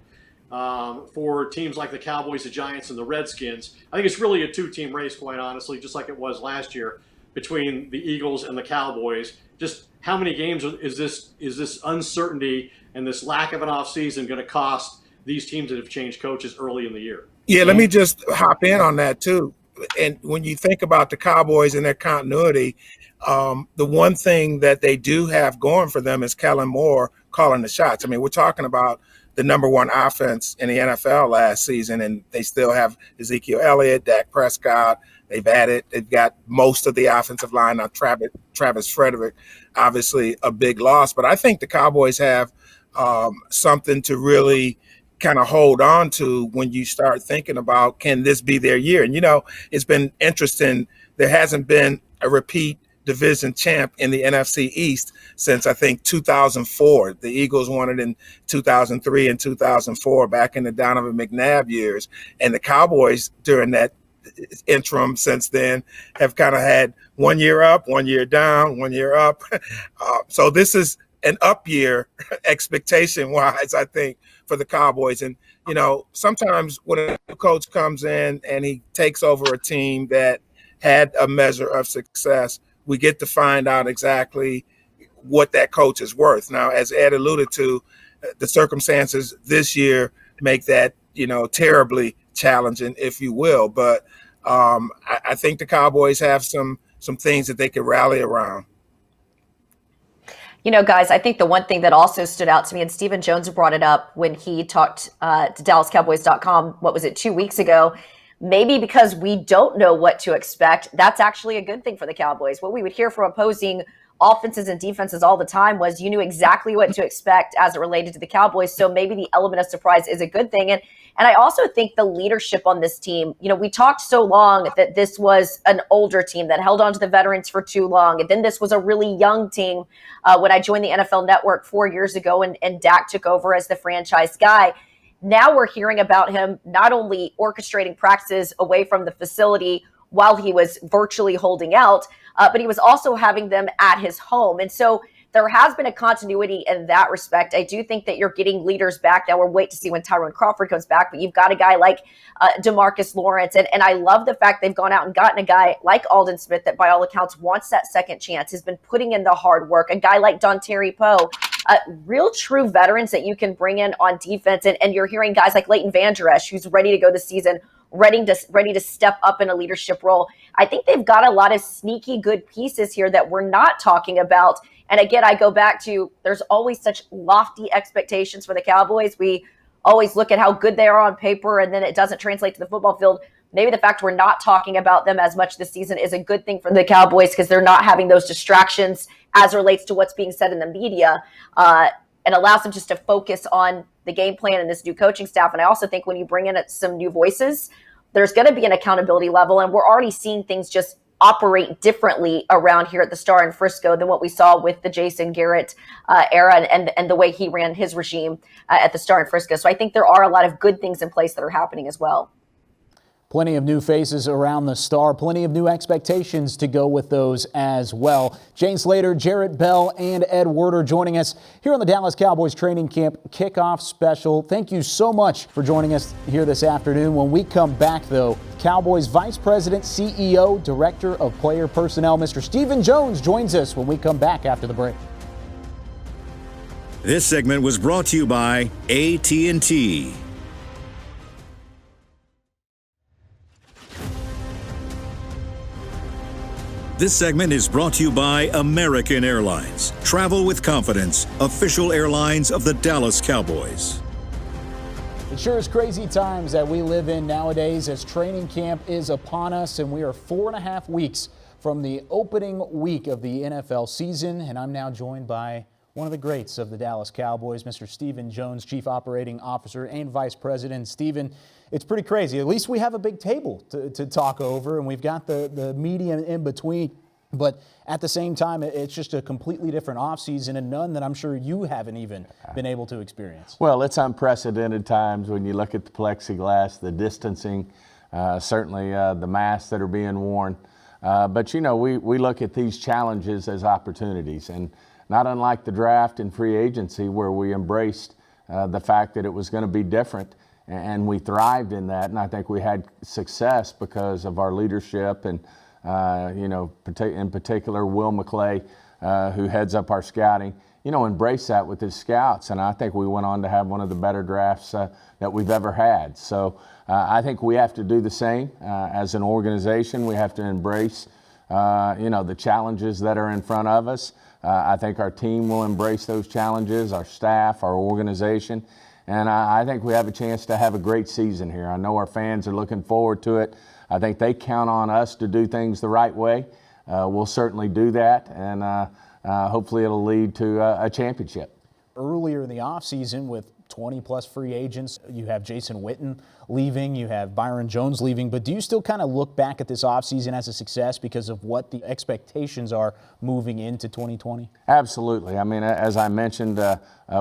for teams like the Cowboys, the Giants, and the Redskins. I think it's really a two-team race, quite honestly, just like it was last year between the Eagles and the Cowboys. Just how many games is this uncertainty and this lack of an offseason going to cost these teams that have changed coaches early in the year? Yeah, let me just hop in on that too. And when you think about the Cowboys and their continuity, the one thing that they do have going for them is Kellen Moore calling the shots. I mean, we're talking about the number one offense in the NFL last season, and they still have Ezekiel Elliott, Dak Prescott. They've got most of the offensive line now. Travis Frederick, obviously a big loss, but I think the Cowboys have something to really kind of hold on to when you start thinking about, can this be their year? And, it's been interesting. There hasn't been a repeat division champ in the NFC East since, I think, 2004. The Eagles won it in 2003 and 2004, back in the Donovan McNabb years. And the Cowboys, during that interim since then, have kind of had 1 year up, 1 year down, 1 year up. So this is an up year expectation-wise, I think, for the Cowboys. And, sometimes when a new coach comes in and he takes over a team that had a measure of success, we get to find out exactly what that coach is worth. Now, as Ed alluded to, the circumstances this year make that, terribly challenging, if you will. But I think the Cowboys have some things that they can rally around. Guys, I think the one thing that also stood out to me, and Stephen Jones brought it up when he talked to DallasCowboys.com, 2 weeks ago, maybe because we don't know what to expect, that's actually a good thing for the Cowboys. What we would hear from opposing offenses and defenses all the time was you knew exactly what to expect as it related to the Cowboys. So maybe the element of surprise is a good thing. And I also think the leadership on this team, we talked so long that this was an older team that held on to the veterans for too long. And then this was a really young team when I joined the NFL Network 4 years ago and Dak took over as the franchise guy. Now we're hearing about him not only orchestrating practices away from the facility while he was virtually holding out, but he was also having them at his home. And so there has been a continuity in that respect. I do think that you're getting leaders back. Now we'll wait to see when Tyrone Crawford comes back, but you've got a guy like DeMarcus Lawrence. And I love the fact they've gone out and gotten a guy like Aldon Smith that by all accounts wants that second chance, has been putting in the hard work. A guy like Dontari Poe, real true veterans that you can bring in on defense. And you're hearing guys like Leighton Vander Esch, who's ready to go this season, ready to step up in a leadership role. I think they've got a lot of sneaky good pieces here that we're not talking about. And again, I go back to there's always such lofty expectations for the Cowboys. We always look at how good they are on paper, and then it doesn't translate to the football field. Maybe the fact we're not talking about them as much this season is a good thing for the Cowboys because they're not having those distractions as relates to what's being said in the media, and allows them just to focus on the game plan and this new coaching staff. And I also think when you bring in some new voices, there's going to be an accountability level, and we're already seeing things just operate differently around here at the Star in Frisco than what we saw with the Jason Garrett era and the way he ran his regime at the Star in Frisco. So I think there are a lot of good things in place that are happening as well. Plenty of new faces around the Star, plenty of new expectations to go with those as well. Jane Slater, Jarrett Bell, and Ed Werder joining us here on the Dallas Cowboys Training Camp Kickoff Special. Thank you so much for joining us here this afternoon. When we come back, though, Cowboys Vice President, CEO, Director of Player Personnel, Mr. Stephen Jones, joins us when we come back after the break. This segment was brought to you by AT&T. This segment is brought to you by American Airlines. Travel with confidence, official airlines of the Dallas Cowboys. It sure is crazy times that we live in nowadays as training camp is upon us, and we are 4.5 weeks from the opening week of the NFL season. And I'm now joined by one of the greats of the Dallas Cowboys, Mr. Stephen Jones, Chief Operating Officer and Vice President. Stephen, it's pretty crazy. At least we have a big table to talk over, and we've got the media in between. But at the same time, it's just a completely different offseason, and none that I'm sure you haven't even been able to experience. Well, it's unprecedented times when you look at the plexiglass, the distancing, certainly the masks that are being worn. But, you know, we look at these challenges as opportunities. And not unlike the draft and free agency, where we embraced the fact that it was going to be different, and we thrived in that. And I think we had success because of our leadership and, in particular, Will McClay, who heads up our scouting, embrace that with his scouts. And I think we went on to have one of the better drafts that we've ever had. So I think we have to do the same as an organization. We have to embrace, the challenges that are in front of us. I think our team will embrace those challenges, our staff, our organization. And I think we have a chance to have a great season here. I know our fans are looking forward to it. I think they count on us to do things the right way. We'll certainly do that. And hopefully it'll lead to a championship. Earlier in the offseason with 20-plus free agents, you have Jason Witten leaving, you have Byron Jones leaving, but do you still kind of look back at this offseason as a success because of what the expectations are moving into 2020? Absolutely. I mean, as I mentioned,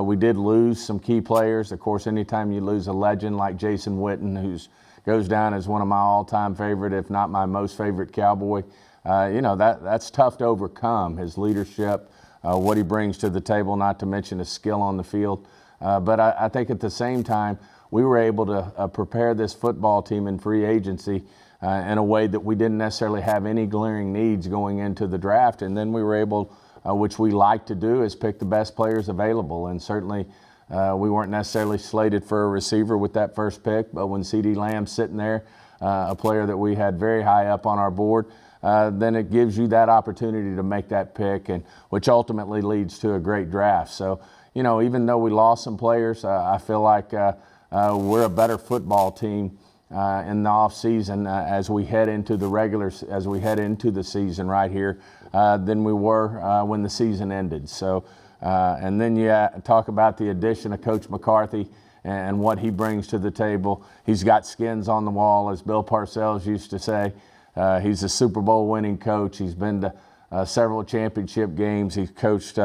we did lose some key players. Of course, anytime you lose a legend like Jason Witten, who goes down as one of my all-time favorite, if not my most favorite Cowboy, that's tough to overcome. His leadership, what he brings to the table, not to mention his skill on the field. But I think at the same time, we were able to prepare this football team in free agency in a way that we didn't necessarily have any glaring needs going into the draft. And then we were able, which we like to do, is pick the best players available. And certainly we weren't necessarily slated for a receiver with that first pick, but when C.D. Lamb's sitting there, a player that we had very high up on our board, then it gives you that opportunity to make that pick, and which ultimately leads to a great draft. So, even though we lost some players, I feel like we're a better football team in the off season as we head into the season right here than we were when the season ended. So, and then you talk about the addition of Coach McCarthy and what he brings to the table. He's got skins on the wall, as Bill Parcells used to say. He's a Super Bowl winning coach. He's been to several championship games. He's coached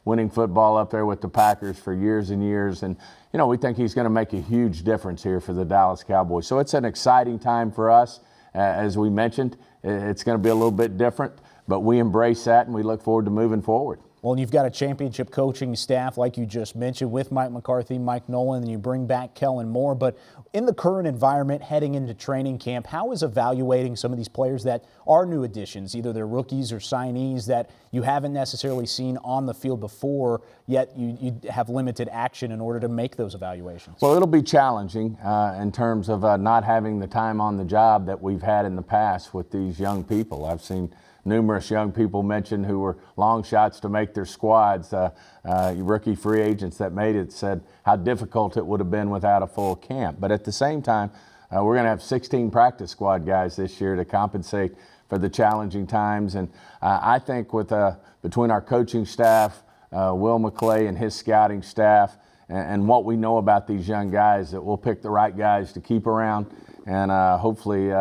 winning football up there with the Packers for years and years. And, we think he's going to make a huge difference here for the Dallas Cowboys. So it's an exciting time for us. As we mentioned, it's going to be a little bit different, but we embrace that and we look forward to moving forward. Well, and you've got a championship coaching staff, like you just mentioned, with Mike McCarthy, Mike Nolan, and you bring back Kellen Moore. But in the current environment, heading into training camp, how is evaluating some of these players that are new additions, either they're rookies or signees that you haven't necessarily seen on the field before, yet you have limited action in order to make those evaluations? Well, it'll be challenging in terms of not having the time on the job that we've had in the past with these young people. I've seen numerous young people mentioned who were long shots to make their squads. Rookie free agents that made it said how difficult it would have been without a full camp. But at the same time, we're going to have 16 practice squad guys this year to compensate for the challenging times. And I think with between our coaching staff, Will McClay and his scouting staff, and what we know about these young guys, that we'll pick the right guys to keep around. And hopefully,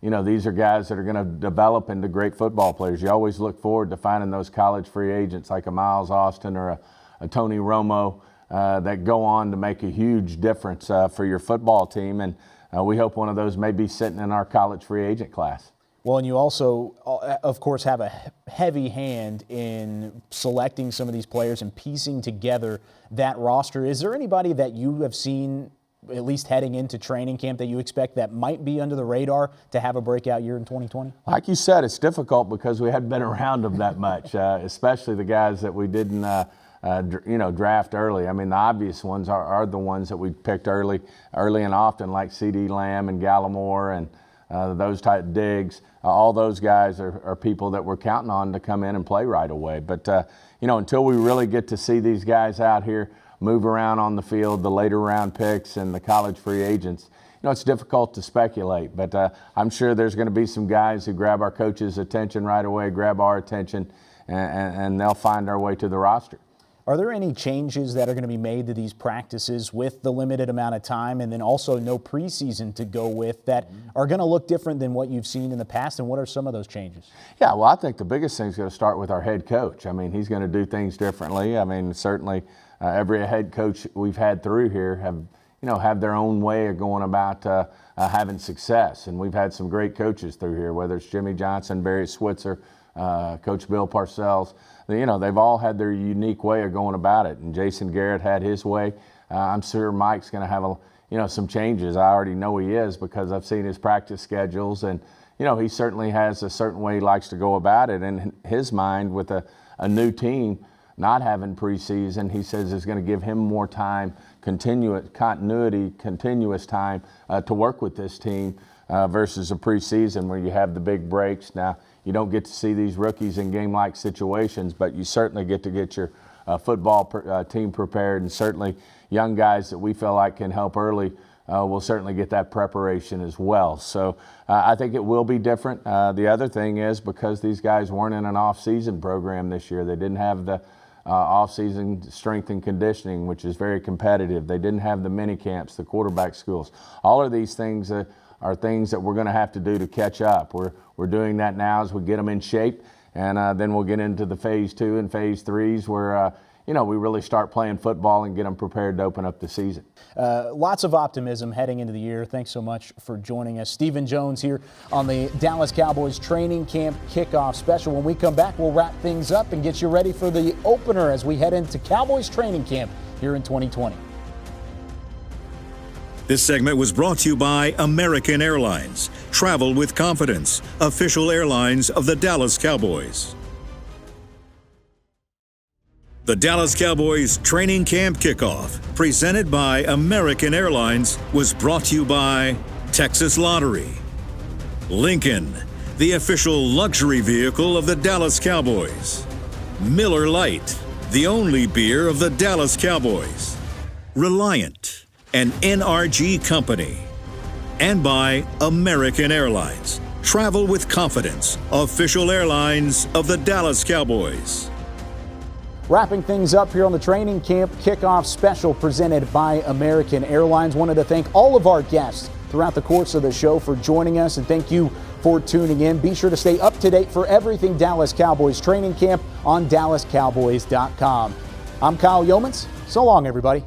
these are guys that are going to develop into great football players. You always look forward to finding those college free agents like a Miles Austin or a Tony Romo that go on to make a huge difference for your football team. And we hope one of those may be sitting in our college free agent class. Well, and you also, of course, have a heavy hand in selecting some of these players and piecing together that roster. Is there anybody that you have seen, at least heading into training camp, that you expect that might be under the radar to have a breakout year in 2020? Like you said, it's difficult because we hadn't been around them that much, especially the guys that we didn't, draft early. I mean, the obvious ones are the ones that we picked early and often, like C.D. Lamb and Gallimore and those type Diggs. All those guys are people that we're counting on to come in and play right away. But, until we really get to see these guys out here move around on the field, the later round picks and the college free agents, it's difficult to speculate. But I'm sure there's going to be some guys who grab our coach's attention right away, grab our attention, and they'll find our way to the roster. Are there any changes that are going to be made to these practices with the limited amount of time and then also no preseason to go with that are going to look different than what you've seen in the past? And what are some of those changes? Yeah, well, I think the biggest thing is going to start with our head coach. I mean, he's going to do things differently. I mean, certainly every head coach we've had through here have their own way of going about having success. And we've had some great coaches through here, whether it's Jimmy Johnson, Barry Switzer, Coach Bill Parcells. You know, they've all had their unique way of going about it, and Jason Garrett had his way. I'm sure Mike's going to have some changes. I already know he is because I've seen his practice schedules, and he certainly has a certain way he likes to go about it. In his mind, with a new team not having preseason, he says is going to give him more time, continuous time to work with this team versus a preseason where you have the big breaks. Now, you don't get to see these rookies in game-like situations, but you certainly get your football team prepared, and certainly young guys that we feel like can help early will certainly get that preparation as well. So I think it will be different. The other thing is because these guys weren't in an off-season program this year, they didn't have the off-season strength and conditioning, which is very competitive. They didn't have the mini camps, the quarterback schools. All of these things are things that we're going to have to do to catch up. We're doing that now as we get them in shape, and then we'll get into the phase 2 and phase 3s where we really start playing football and get them prepared to open up the season. Lots of optimism heading into the year. Thanks so much for joining us. Stephen Jones here on the Dallas Cowboys Training Camp Kickoff Special. When we come back, we'll wrap things up and get you ready for the opener as we head into Cowboys Training Camp here in 2020. This segment was brought to you by American Airlines. Travel with confidence. Official airlines of the Dallas Cowboys. The Dallas Cowboys Training Camp Kickoff, presented by American Airlines, was brought to you by Texas Lottery, Lincoln, the official luxury vehicle of the Dallas Cowboys, Miller Lite, the only beer of the Dallas Cowboys, Reliant, an NRG company, and by American Airlines. Travel with confidence. Official airlines of the Dallas Cowboys. Wrapping things up here on the Training Camp Kickoff Special presented by American Airlines. Wanted to thank all of our guests throughout the course of the show for joining us, and thank you for tuning in. Be sure to stay up to date for everything Dallas Cowboys Training Camp on DallasCowboys.com. I'm Kyle Yeomans. So long, everybody.